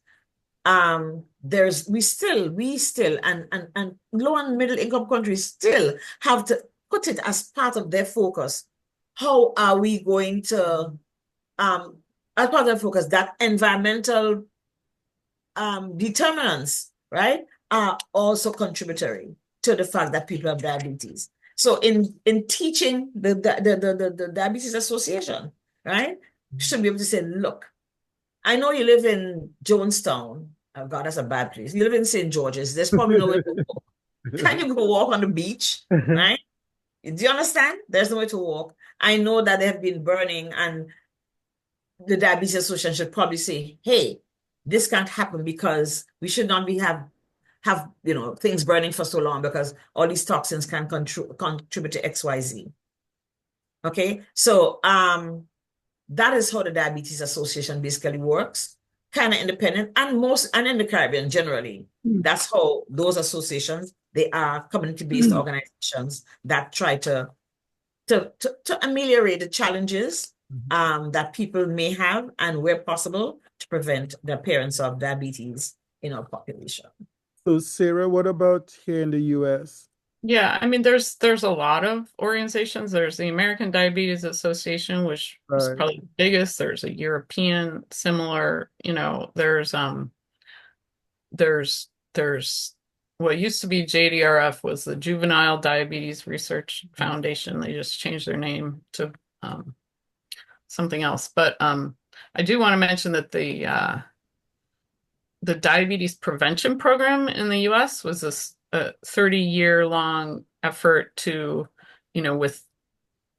We still and low and middle income countries still have to put it as part of their focus. How are we going to as part of their focus, that environmental determinants, right, are also contributory to the fact that people have diabetes. So in teaching the Diabetes Association, right, you should be able to say, look, I know you live in Jonestown. Oh God, that's a bad place. You live in St. George's. There's probably no way to walk. Can you go walk on the beach, right? Do you understand? There's no way to walk. I know that they have been burning, and the Diabetes Association should probably say, hey, this can't happen because we should not have things burning for so long, because all these toxins can contribute to XYZ. Okay, so that is how the Diabetes Association basically works, kind of independent, and in the Caribbean generally, that's how those associations, they are community-based organizations that try to ameliorate the challenges that people may have, and where possible, to prevent the appearance of diabetes in our population. So Sarah, what about here in the US? Yeah, I mean, there's a lot of organizations. There's the American Diabetes Association, which is probably the biggest. There's a European similar, there's what used to be JDRF, was the Juvenile Diabetes Research Foundation. They just changed their name to something else. But I do want to mention that the diabetes prevention program in the US was a 30-year-long effort to, in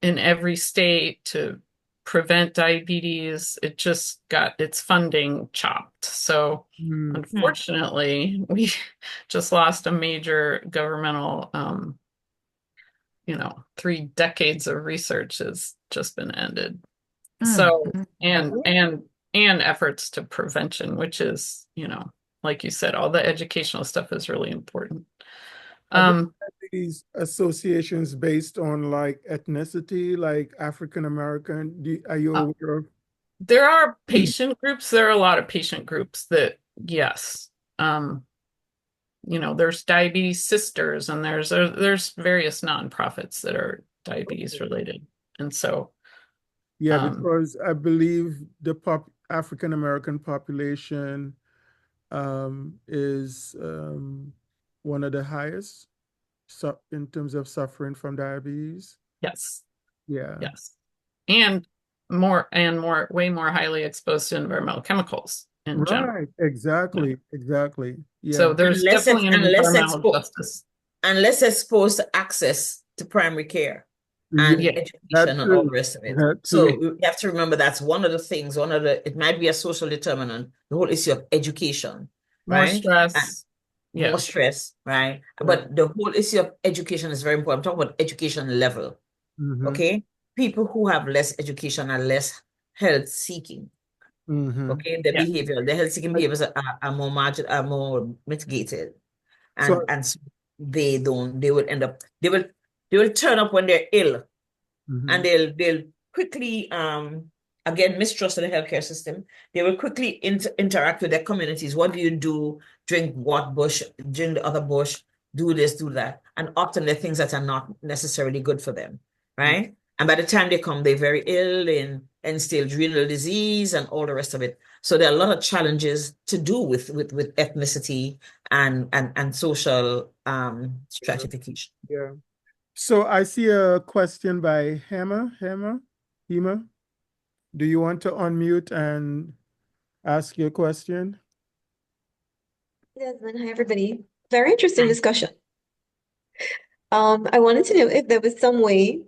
every state, to prevent diabetes. It just got its funding chopped. So unfortunately, we just lost a major governmental, 3 decades of research has just been ended. So, and efforts to prevention, which is, like you said, all the educational stuff is really important. These associations based on like ethnicity, like African American, are you aware of? There are patient groups. There are a lot of patient groups that, yes. There's Diabetes Sisters, and there's various nonprofits that are diabetes related. And so, yeah, because I believe the African American population is one of the highest in terms of suffering from diabetes. Yes. Yeah. Yes. And way more highly exposed to environmental chemicals in general. Right. Exactly. Yeah. Exactly. Yeah. So there's definitely an environmental justice. And less exposed to access to primary care. Yeah, and Yeah. that education and all the too. rest of it. That So too. you have to remember that's one of the things, it might be a social determinant, the whole issue of education, More right? And stress. more Yeah. stress, right? Yeah. But the whole issue of education is very important. I'm talking about education level, Mm-hmm. okay? People who have less education are less health seeking, Mm-hmm. okay? Yeah. The health seeking behaviors are more are more mitigated. So, And so they would end up, they will turn up when they're ill, mm-hmm. and they'll quickly again mistrust of the healthcare system. They will quickly interact with their communities. What do you do? Drink what bush? Drink the other bush. Do this, do that, and often they're things that are not necessarily good for them, right? And by the time they come, they're very ill in end-stage renal disease and all the rest of it. So there are a lot of challenges to do with ethnicity and social stratification. Yeah. So I see a question by Hema. Do you want to unmute and ask your question? Desmond, hi everybody. Very interesting discussion. I wanted to know if there was some way,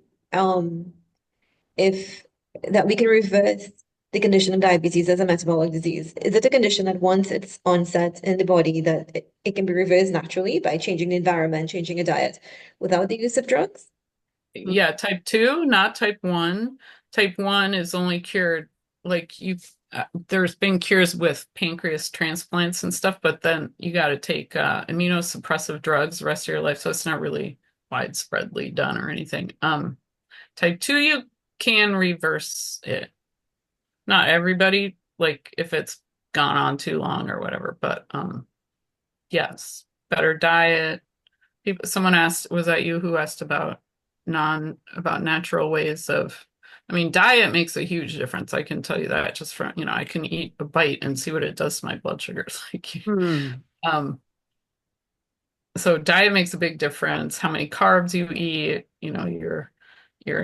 if that we can reverse the condition of diabetes as a metabolic disease. Is it a condition that once it's onset in the body that it can be reversed naturally by changing the environment, changing a diet without the use of drugs? Yeah, type 2, not type 1. Type 1 is only cured, like there's been cures with pancreas transplants and stuff, but then you got to take immunosuppressive drugs the rest of your life, so it's not really widespreadly done or anything. Type 2, you can reverse it. Not everybody, like if it's gone on too long or whatever, but yes, better diet. Someone asked, was that you who asked about natural ways of, I mean, diet makes a huge difference. I can tell you that just from, I can eat a bite and see what it does to my blood sugars. Hmm. Um, so diet makes a big difference. How many carbs you eat, your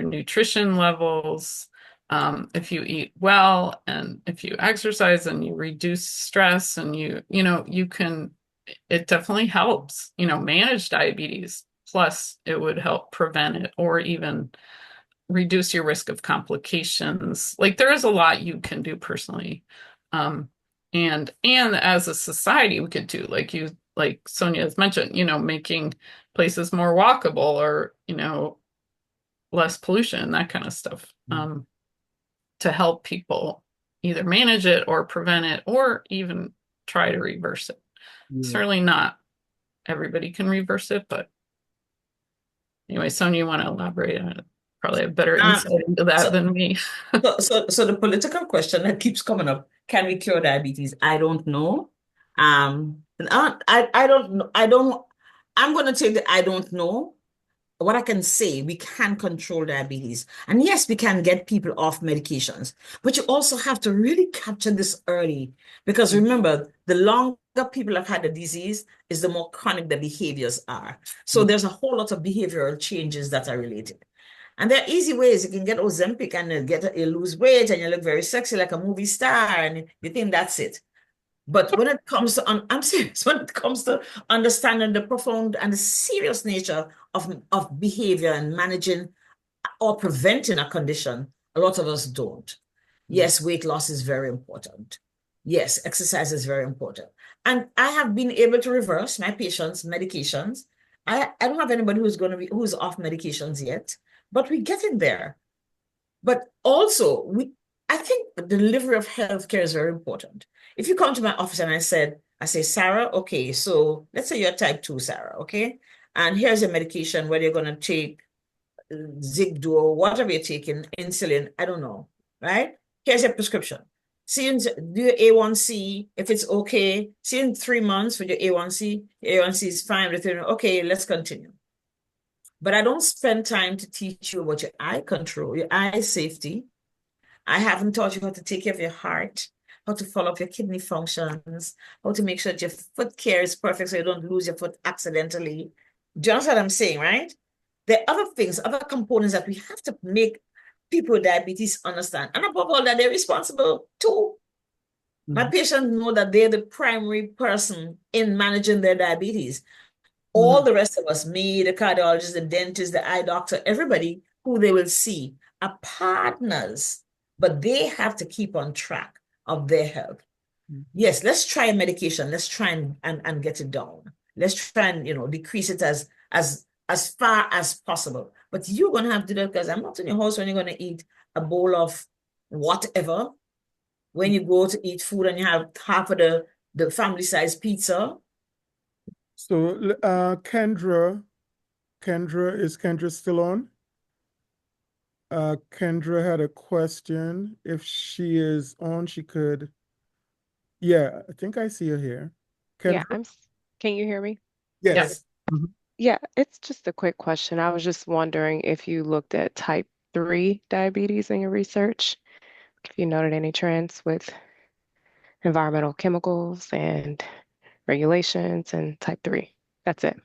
nutrition levels. If you eat well and if you exercise and you reduce stress and it definitely helps, manage diabetes. Plus, it would help prevent it or even reduce your risk of complications. Like there is a lot you can do personally. And as a society we could do, like Sonia has mentioned, making places more walkable or, less pollution, that kind of stuff. To help people either manage it or prevent it or even try to reverse it. Yeah. Certainly not everybody can reverse it, but anyway, Sonia, you want to elaborate on it? Probably have better insight into that than me. So the political question that keeps coming up, can we cure diabetes? I don't know. I don't know. I'm going to say that I don't know. What I can say, we can control diabetes. And yes, we can get people off medications, but you also have to really capture this early because remember, the longer people have had the disease is the more chronic the behaviors are. So there's a whole lot of behavioral changes that are related. And there are easy ways you can get Ozempic and you lose weight and you look very sexy like a movie star and you think that's it. But when it comes to, I'm serious, when it comes to understanding the profound and the serious nature of behavior and managing or preventing a condition, a lot of us don't. Yes, weight loss is very important. Yes, exercise is very important. And I have been able to reverse my patients' medications. I don't have anybody who's off medications yet, but we're getting there. But also, I think the delivery of healthcare is very important. If you come to my office and I say, Sarah, okay, so let's say you're type 2, Sarah, okay? And here's a medication where you're going to take Zigduo, whatever you're taking, insulin, I don't know, right? Here's your prescription. See, do your A1C, if it's okay. See in 3 months with your A1C, your A1C is fine. Okay, let's continue. But I don't spend time to teach you about your eye control, your eye safety. I haven't taught you how to take care of your heart, how to follow up your kidney functions, how to make sure that your foot care is perfect so you don't lose your foot accidentally. Do you understand what I'm saying, right? There are other things, other components that we have to make people with diabetes understand. And above all, that they're responsible too. My patients know that they're the primary person in managing their diabetes. All the rest of us, me, the cardiologist, the dentist, the eye doctor, everybody, who they will see are partners, but they have to keep on track of their health. Yes, let's try a medication. Let's try and get it down. Let's try and decrease it as far as possible. But you're gonna have to do that because I'm not in your house when you're gonna eat a bowl of whatever. When you go to eat food and you have half of the family size pizza. So, is Kendra still on? Kendra had a question. If she is on, she could. Yeah, I think I see her here. Yeah, Kendra? can you hear me? Yes. Yes. Mhm. Yeah, it's just a quick question. I was just wondering if you looked at type 3 diabetes in your research, if you noted any trends with environmental chemicals and regulations and type 3. That's it.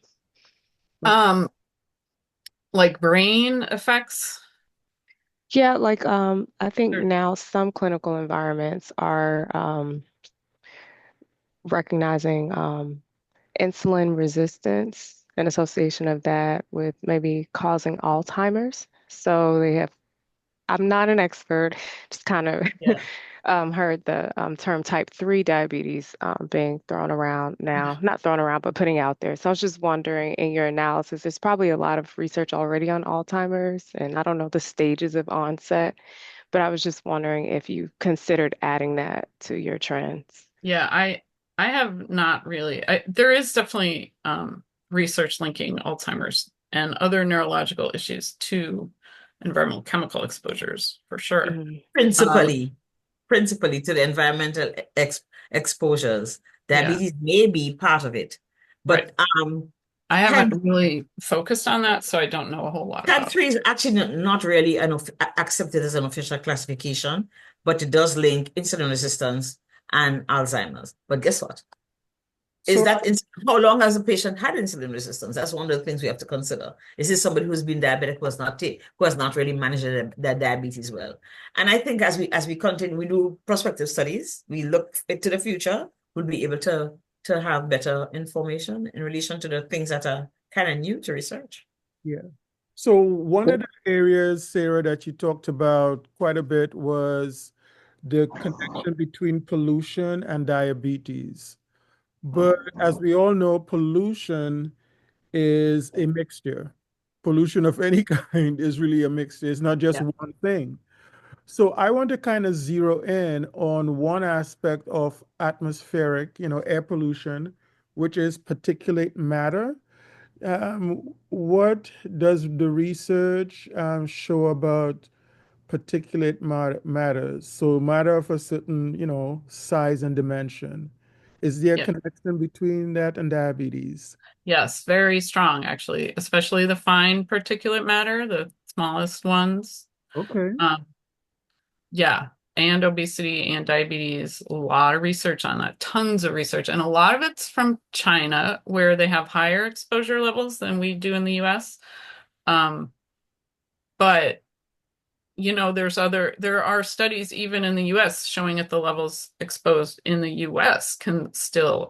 Like brain effects. Yeah, like I think Or- now some clinical environments are recognizing insulin resistance and association of that with maybe causing Alzheimer's. So they have, I'm not an expert, just kind of Yeah. heard the term type 3 diabetes being thrown around now, not thrown around, but putting out there. So I was just wondering in your analysis, there's probably a lot of research already on Alzheimer's, and I don't know the stages of onset, but I was just wondering if you considered adding that to your trends. Yeah, I have not really. There is definitely research linking Alzheimer's and other neurological issues to environmental chemical exposures for sure. Mhm. Principally, principally to the environmental exposures. Yeah, Diabetes may be part of it, right. but I hence haven't really focused on that, so I don't know a whole lot type about it. 3 is actually not really accepted as an official classification, but it does link insulin resistance and Alzheimer's. But guess what? Is So, that how long has the patient had insulin resistance? That's one of the things we have to consider. Is this somebody who's been diabetic who has not really managed their diabetes well? And I think as we continue, we do prospective studies, we look into the future, we'll be able to have better information in relation to the things that are kind of new to research. yeah. So one of the areas, Sarah, that you talked about quite a bit was the connection between pollution and diabetes. But as we all know, pollution is a mixture. Pollution of any kind is really a mixture. It's not just Yeah. one thing. So I want to kind of zero in on one aspect of atmospheric, air pollution, which is particulate matter. What does the research show about particulate matters? So matter of a certain, size and dimension. Is there a Yeah. connection between that and diabetes? Yes, very strong actually, especially the fine particulate matter, the smallest ones. Okay. Um, yeah, and obesity and diabetes, a lot of research on that, tons of research. And a lot of it's from China, where they have higher exposure levels than we do in the US. Um, but there are studies even in the US showing that the levels exposed in the US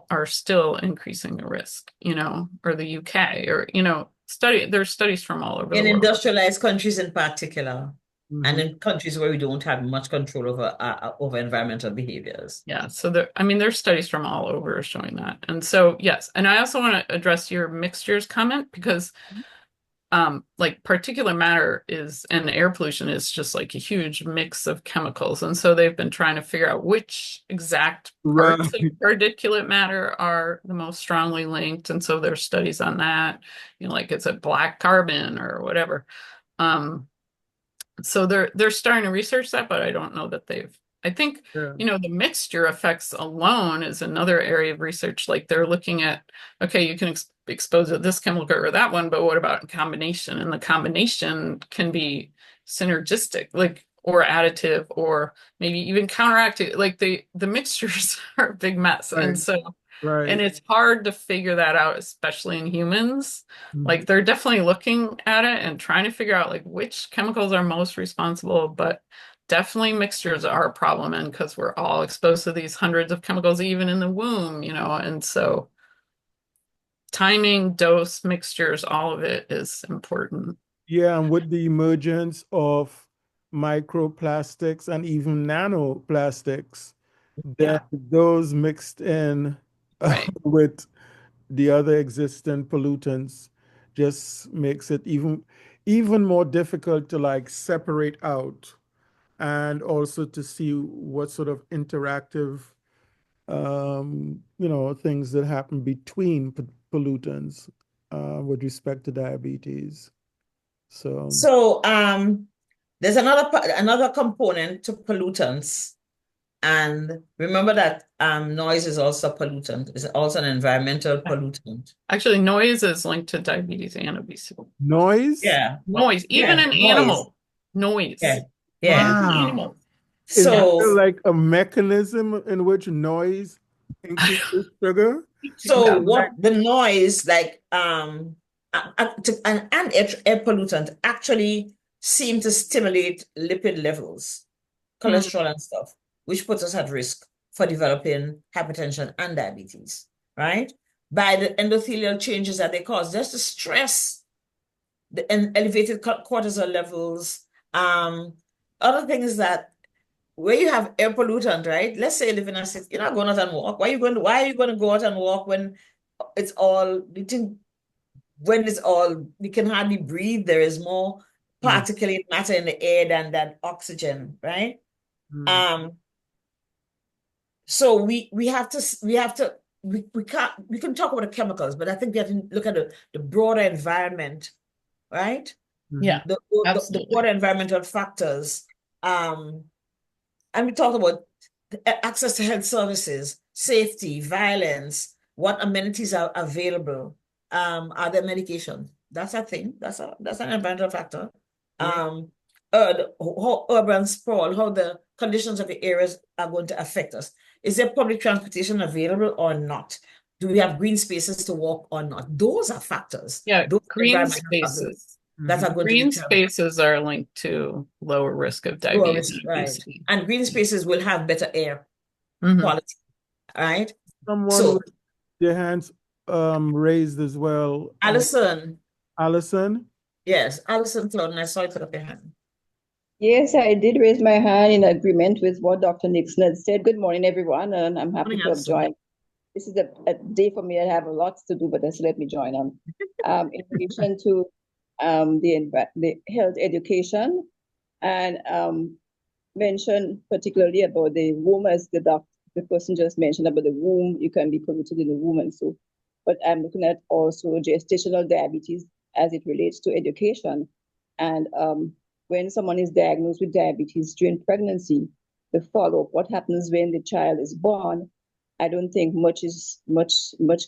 are still increasing the risk, or the UK or, there's studies from all over the In world. industrialized countries in particular, and Mhm. in countries where we don't have much control over environmental behaviors. Yeah, so there's studies from all over showing that. And so, yes, and I also want to address your mixtures comment because like particulate matter and air pollution is just like a huge mix of chemicals. And so they've been trying to figure out which exact parts of Right. particulate matter are the most strongly linked. And so there's studies on that, like it's a black carbon or whatever. Um, so they're starting to research that, but I don't know that I think, Yeah. the mixture effects alone is another area of research. Like they're looking at, okay, you can expose to this chemical or that one, but what about in combination? And the combination can be synergistic, like, or additive, or maybe even counteractive. Like the mixtures are a big mess. And Right. so, and Right. it's hard to figure that out, especially in humans. Mhm. Like they're definitely looking at it and trying to figure out like which chemicals are most responsible, but definitely mixtures are a problem, and because we're all exposed to these hundreds of chemicals even in the womb, and so timing, dose, mixtures, all of it is important. Yeah, and with the emergence of microplastics and even nanoplastics, then Yeah, those mixed in right. with the other existing pollutants just makes it even more difficult to like separate out and also to see what sort of interactive things that happen between pollutants with respect to diabetes. So, So there's another component to pollutants. And remember that noise is also a pollutant. It's also an environmental pollutant. Actually, noise is linked to diabetes and obesity. noise? Yeah. Noise, even Yeah, an noise. animal, noise. Yeah. Yeah. Even Wow. animals. Is So there like a mechanism in which noise increases sugar? so Yeah. what the noise like and air pollutant actually seem to stimulate lipid levels, Mm, cholesterol and stuff, which puts us at risk for developing hypertension and diabetes, right? By the endothelial changes that they cause. Just the stress, the elevated cortisol levels. Other things that where you have air pollutant, right? Let's say you live in a city, you're not going out and walk. Why are you going to go out and walk when it's all you think when it's all you can hardly breathe, there is more Mm, particulate matter in the air than oxygen, right? mm, Um, so we can talk about the chemicals, but I think we have to look at the broader environment, right? mhm, yeah, The broader absolutely. environmental factors. Um, And we talk about access to health services, safety, violence, what amenities are available. Are there medications? That's a thing. That's an environmental factor. yeah. Um, how urban sprawl, how the conditions of the areas are going to affect us. Is there public transportation available or not? Do we have green spaces to walk or not? Those are factors. Yeah, Those are green environmental factors spaces. that Mhm, are going to Green determine spaces are linked to lower risk of lower diabetes risk, and right? obesity. And green spaces will have better air Hmm. quality, right? Someone So, with their hands raised as well. Alison, Allison. yes, Alison Clouden, I saw you put up your hand. Yes, I did raise my hand in agreement with what Dr. Nixon had said. Good morning, everyone, and I'm happy Morning, to have Alison. joined. This is a day for me. I have a lot to do, but just let me join on. In addition to the health education and mention particularly about the womb, as the person just mentioned about the womb, you can be polluted in the womb and so. But I'm looking at also gestational diabetes as it relates to education. And when someone is diagnosed with diabetes during pregnancy, the follow-up, what happens when the child is born, I don't think much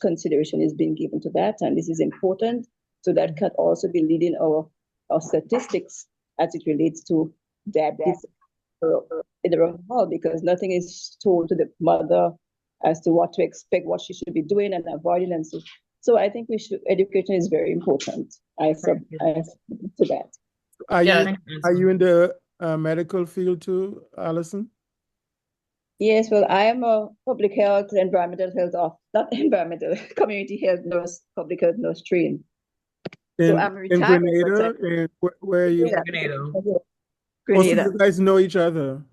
consideration is being given to that, and this is important. So that can also be leading our statistics as it relates to diabetes in the wrong hall, because nothing is told to the mother as to what to expect, what she should be doing and avoiding, and so. So I think education is very important. Thank you. I submit to that. Are Yeah, you Thank you, are you Alison. in the medical field too, Allison? Yes, well, I am a public health, environmental health of not environmental, community health nurse, public health nurse trained. So I'm In retired, but Grenada? Where are you? In yeah, Grenada. Also, Grenada. you guys know each other.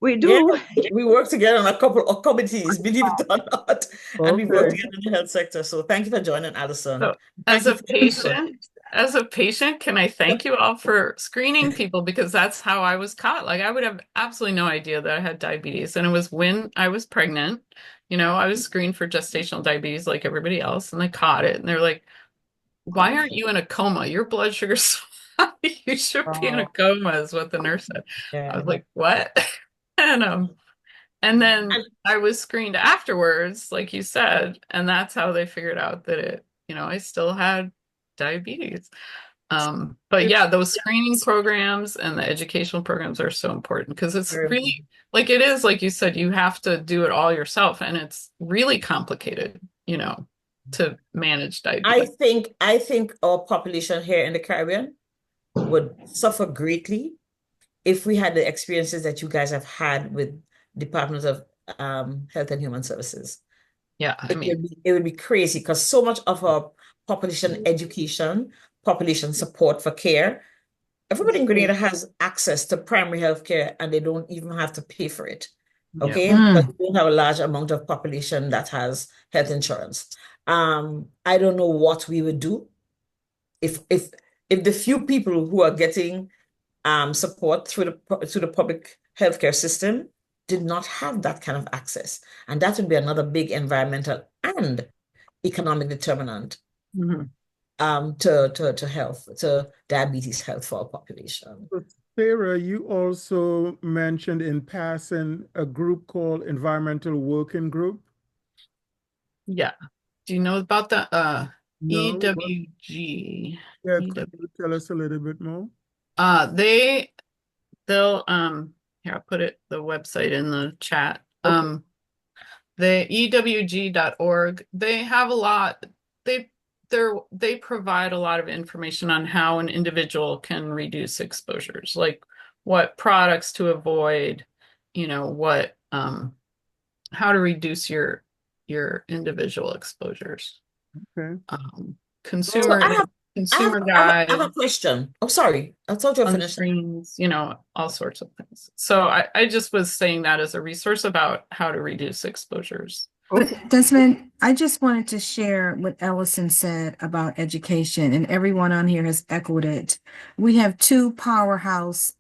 We Yeah, do. we work together on a couple of committees, believe it or not, and we work Okay. together in the health sector. So thank you for joining, Alison. so Thank as you a for your input. patient, can I thank you all for screening people because that's how I was caught. Like I would have absolutely no idea that I had diabetes. And it was when I was pregnant, I was screened for gestational diabetes like everybody else, and they caught it. And they're like, why aren't you in a coma? Your blood sugar's so high. You should be in a Wow. coma, is what the nurse said. I Yeah. was like, what? And and then And I was screened afterwards, like you said, and that's how they figured out that I still had diabetes. But yeah, those screening programs and the educational programs are so important because it's very important. really like it is, like you said, you have to do it all yourself, and it's really complicated, to manage diabetes. I think our population here in the Caribbean would suffer greatly if we had the experiences that you guys have had with Department of Health and Human Services. Yeah, I mean, It would be crazy because so much of our population education, population support for care. Everybody in Grenada has access to primary health care and they don't even have to pay for it. Okay, because we don't have a large amount of population that has health insurance. I don't know what we would do if the few people who are getting support through the public healthcare system did not have that kind of access. And that would be another big environmental and economic determinant to health, to diabetes health for our population. But Sarah, you also mentioned in passing a group called Environmental Working Group. Yeah. Do you know about the No. EWG? Yeah, could you tell us a little bit more? They'll here, I'll put the website in the chat. Okay. The EWG.org, they have a lot, they provide a lot of information on how an individual can reduce exposures, like what products to avoid, what how to reduce your individual exposures. Okay. Consumer I guide. I have a question. Oh, sorry. I thought you were finished. Screens, all sorts of things. So I just was saying that as a resource about how to reduce exposures. Okay. Desmond, I just wanted to share what Ellison said about education, and everyone on here has echoed it. We have two powerhouse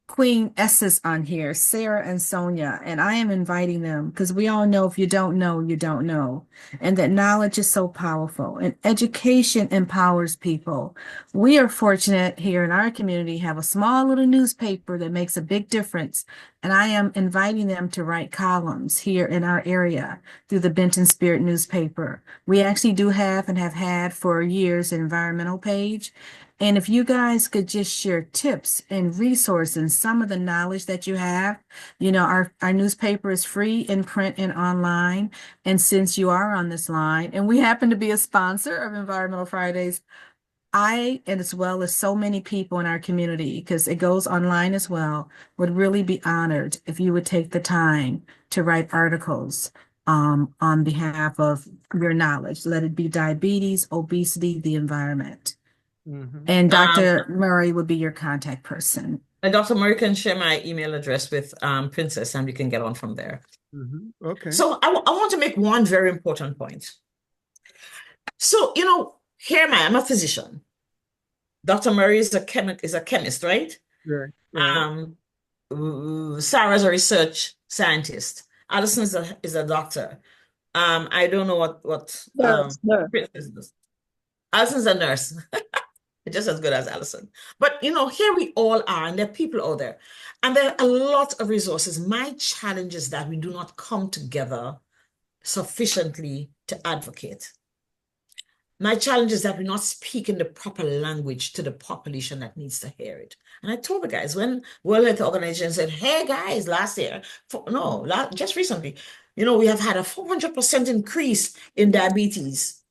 Queen S's on here, Sarah and Sonia, and I am inviting them because we all know if you don't know, you don't know. And that knowledge is so powerful, and education empowers people. We are fortunate here in our community have a small little newspaper that makes a big difference. And I am inviting them to write columns here in our area through the Benton Spirit newspaper. We actually do have and have had for years an environmental page. And if you guys could just share tips and resources and some of the knowledge that you have, our newspaper is free in print and online. And since you are on this line, and we happen to be a sponsor of Environmental Fridays, and as well as so many people in our community, because it goes online as well, would really be honored if you would take the time to write articles on behalf of your knowledge. Let it be diabetes, obesity, the environment. And Dr. Murray would be your contact person. And Dr. Murray can share my email address with Princess and we can get on from there. Okay. So I want to make one very important point. So, here I'm a physician. Dr. Murray is a chemist, right? Right. Sarah's a research scientist. Allison is a doctor. I don't know what Nurse. Princess is. Allison's a nurse. Just as good as Allison. But here we all are, and there are people out there, and there are a lot of resources. My challenge is that we do not come together sufficiently to advocate. My challenge is that we're not speaking the proper language to the population that needs to hear it. And I told the guys when World Health Organization said, "Hey guys, just recently, we have had a 400% increase in diabetes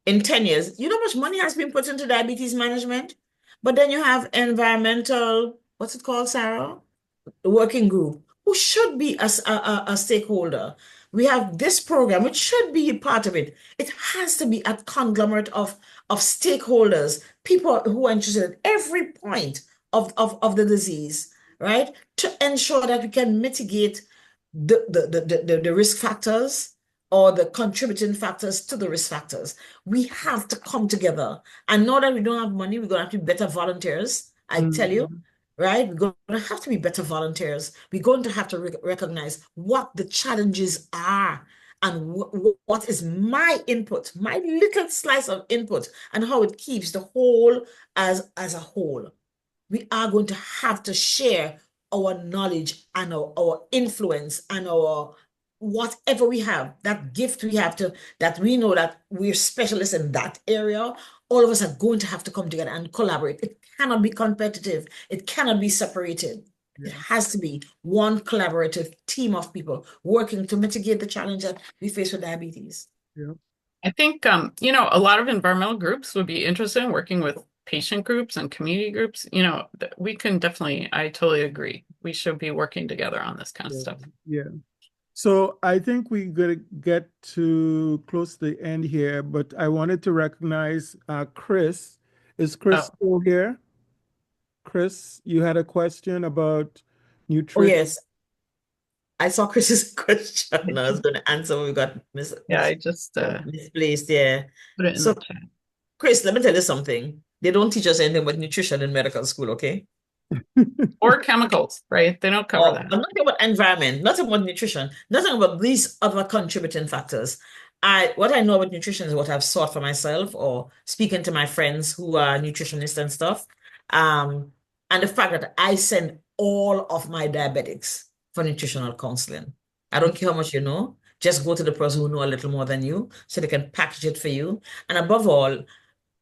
in 10 years. You know how much money has been put into diabetes management? But then you have environmental, what's it called, Sarah? The working group, who should be a stakeholder. We have this program, which should be part of it. It has to be a conglomerate of stakeholders, people who are interested at every point of the disease, right? To ensure that we can mitigate the risk factors or the contributing factors to the risk factors. We have to come together. And now that we don't have money, we're going to have to be better volunteers. I tell you, right? We're going to have to be better volunteers. We're going to have to recognize what the challenges are and what is my input, my little slice of input, and how it keeps the whole as a whole. We are going to have to share our knowledge and our influence and our whatever we have, that gift we have that we know that we're specialists in that area. All of us are going to have to come together and collaborate. It cannot be competitive. It cannot be separated. It has to be one collaborative team of people working to mitigate the challenge that we face with diabetes. Yeah. I think, a lot of environmental groups would be interested in working with patient groups and community groups. We can definitely, I totally agree. We should be working together on this kind of stuff. Yeah. So I think we're going to get to close to the end here, but I wanted to recognize Chris Is Chris Oh, still here? Chris, you had a question about Oh, nutrition. yes. I saw Chris's question. I was going to answer. We got yeah, I just misplaced. Yeah. put it in the So, chat. Chris, let me tell you something. They don't teach us anything about nutrition in medical school, okay? Or chemicals, right? They don't cover Oh, that. I'm not talking about environment, nothing about nutrition, nothing about these other contributing factors. What I know about nutrition is what I've sought for myself or speaking to my friends who are nutritionists and stuff. Um, and the fact that I send all of my diabetics for nutritional counseling. I don't care how much you know, just go to the person who know a little more than you so they can package it for you. And above all,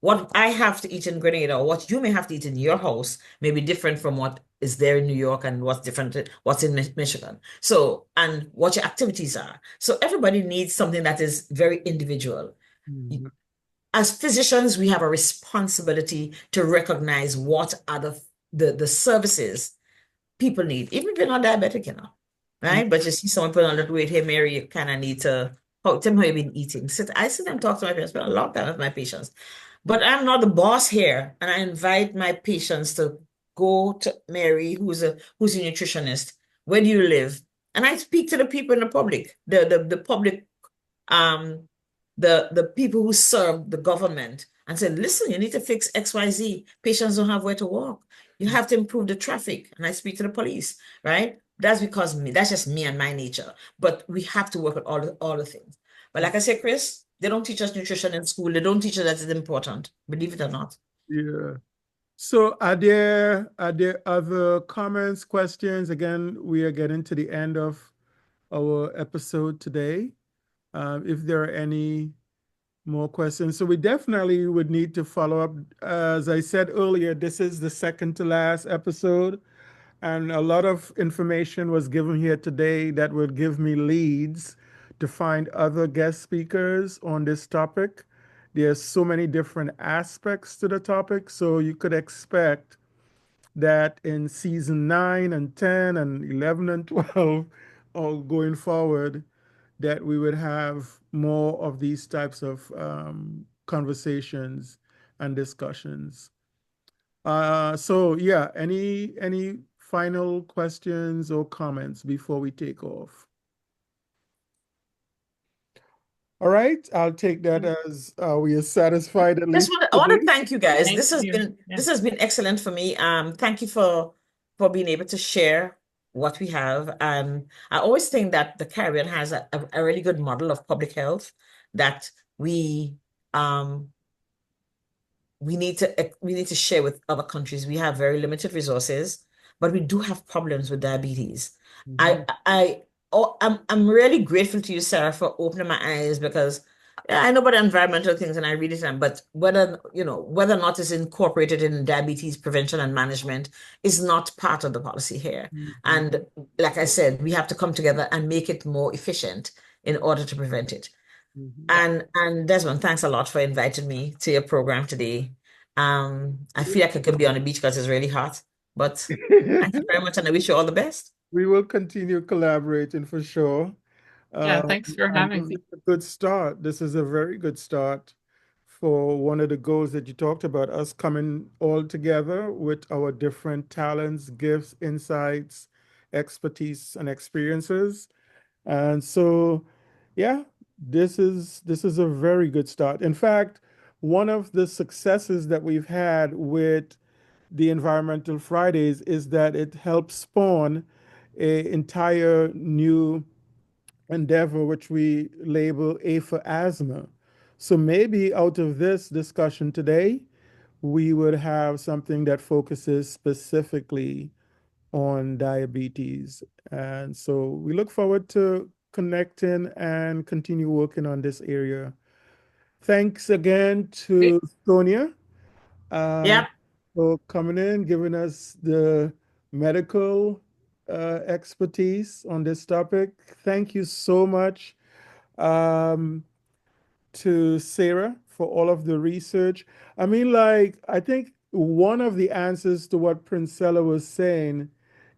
what I have to eat in Grenada or what you may have to eat in your house may be different from what is there in New York and what's different, what's in Michigan. So, and what your activities are. So everybody needs something that is very individual. Mhm. As physicians, we have a responsibility to recognize what are the services people need, even if you're not diabetic, right? But you see someone put on a little weight, hey, Mary, you kind of need to, oh, tell me how you've been eating. I sit and talk to my patients, spend a lot of time with my patients. But I'm not the boss here, and I invite my patients to go to Mary, who's a nutritionist. Where do you live? And I speak to the people in the public, the public, um, the people who serve the government, and say, listen, you need to fix XYZ. Patients don't have where to walk. You have to improve the traffic. And I speak to the police, right? That's because me, that's just me and my nature. But we have to work with all the things. But like I said, Chris, they don't teach us nutrition in school. They don't teach us that it's important, believe it or not. Yeah. So are there other comments, questions? Again, we are getting to the end of our episode today. If there are any more questions, so we definitely would need to follow up. As I said earlier, this is the second to last episode, and a lot of information was given here today that would give me leads to find other guest speakers on this topic. There's so many different aspects to the topic, so you could expect that in season 9 and 10 and 11 and 12, or going forward, that we would have more of these types of conversations and discussions. So yeah, any final questions or comments before we take off? All right, I'll take that as we are satisfied at least I want to today. thank you guys. Thank you. Yeah. This has been excellent for me. Thank you for being able to share what we have. I always think that the Caribbean has a really good model of public health that we um we need to share with other countries. We have very limited resources, but we do have problems with diabetes. Mhm. I'm really grateful to you, Sarah, for opening my eyes because yeah, I know about environmental things and I read it, but whether or not it's incorporated in diabetes prevention and management is not part of the policy here. Mhm. And like I said, we have to come together and make it more efficient in order to prevent it. Mhm. Yeah. And Desmond, thanks a lot for inviting me to your program today. I feel like I could be on the beach because it's really hot, but thank you very much, and I wish you all the best. We will continue collaborating for sure. Yeah, Um, thanks for and having this me. is a good start. This is a very good start for one of the goals that you talked about, us coming all together with our different talents, gifts, insights, expertise, and experiences. And so, yeah, this is a very good start. In fact, one of the successes that we've had with the Environmental Fridays is that it helps spawn a entire new endeavor, which we label A for Asthma. So maybe out of this discussion today, we would have something that focuses specifically on diabetes. And so we look forward to connecting and continue working on this area. Thanks again Great. to Sonia um, Yeah, for coming in, giving us the medical expertise on this topic. Thank you so much um, to Sarah for all of the research. I mean, like, I think one of the answers to what Princella was saying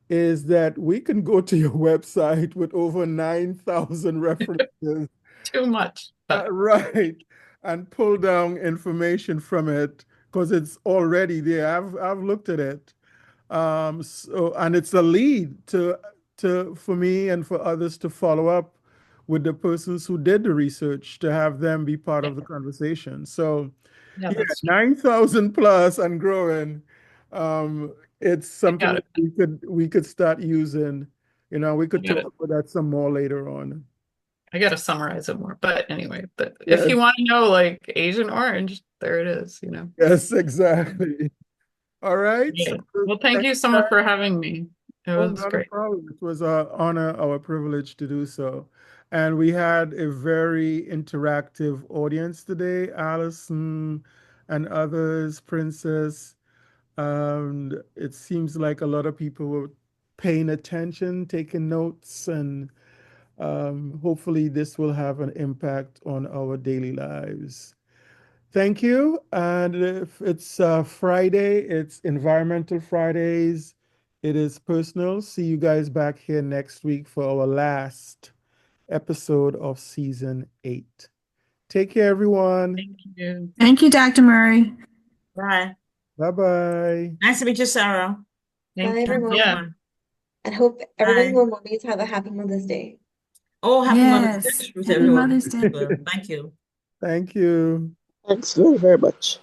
is that we can go to your website with over 9,000 references, Too much, but right, and pull down information from it because it's already there. I've looked at it. So and it's a lead to for me and for others to follow up with the persons who did the research to have them be part Yeah, of the conversation. So yeah, yeah, that's true. 9,000 plus and growing. It's I something got that it. we could start using. We I could got talk it. about that some more later on. I got to summarize it more. But anyway, but if Yes, you want to know like Agent Orange, there it is. yes, exactly. All right. So Yeah. Well, thank thank you you so much guys. for having me. It Oh, was not a great. problem. It was our honor, our privilege to do so. And we had a very interactive audience today, Allison and others, Princess. It seems like a lot of people were paying attention, taking notes, and hopefully this will have an impact on our daily lives. Thank you. And if it's Friday, it's Environmental Fridays. It is personal. See you guys back here next week for our last episode of season 8. Take care, everyone. Thank you. Thank you, Dr. Murray. Bye. Bye bye. Nice to meet you, Sarah. Bye, Thank you. everyone. Yeah. Fun. And hope everyone Bye. will mommies have a happy Mother's Day. Oh, happy Mother's Day Yes. to Happy everyone. Mother's Day. Thank you. Thank you. Thanks very, very much.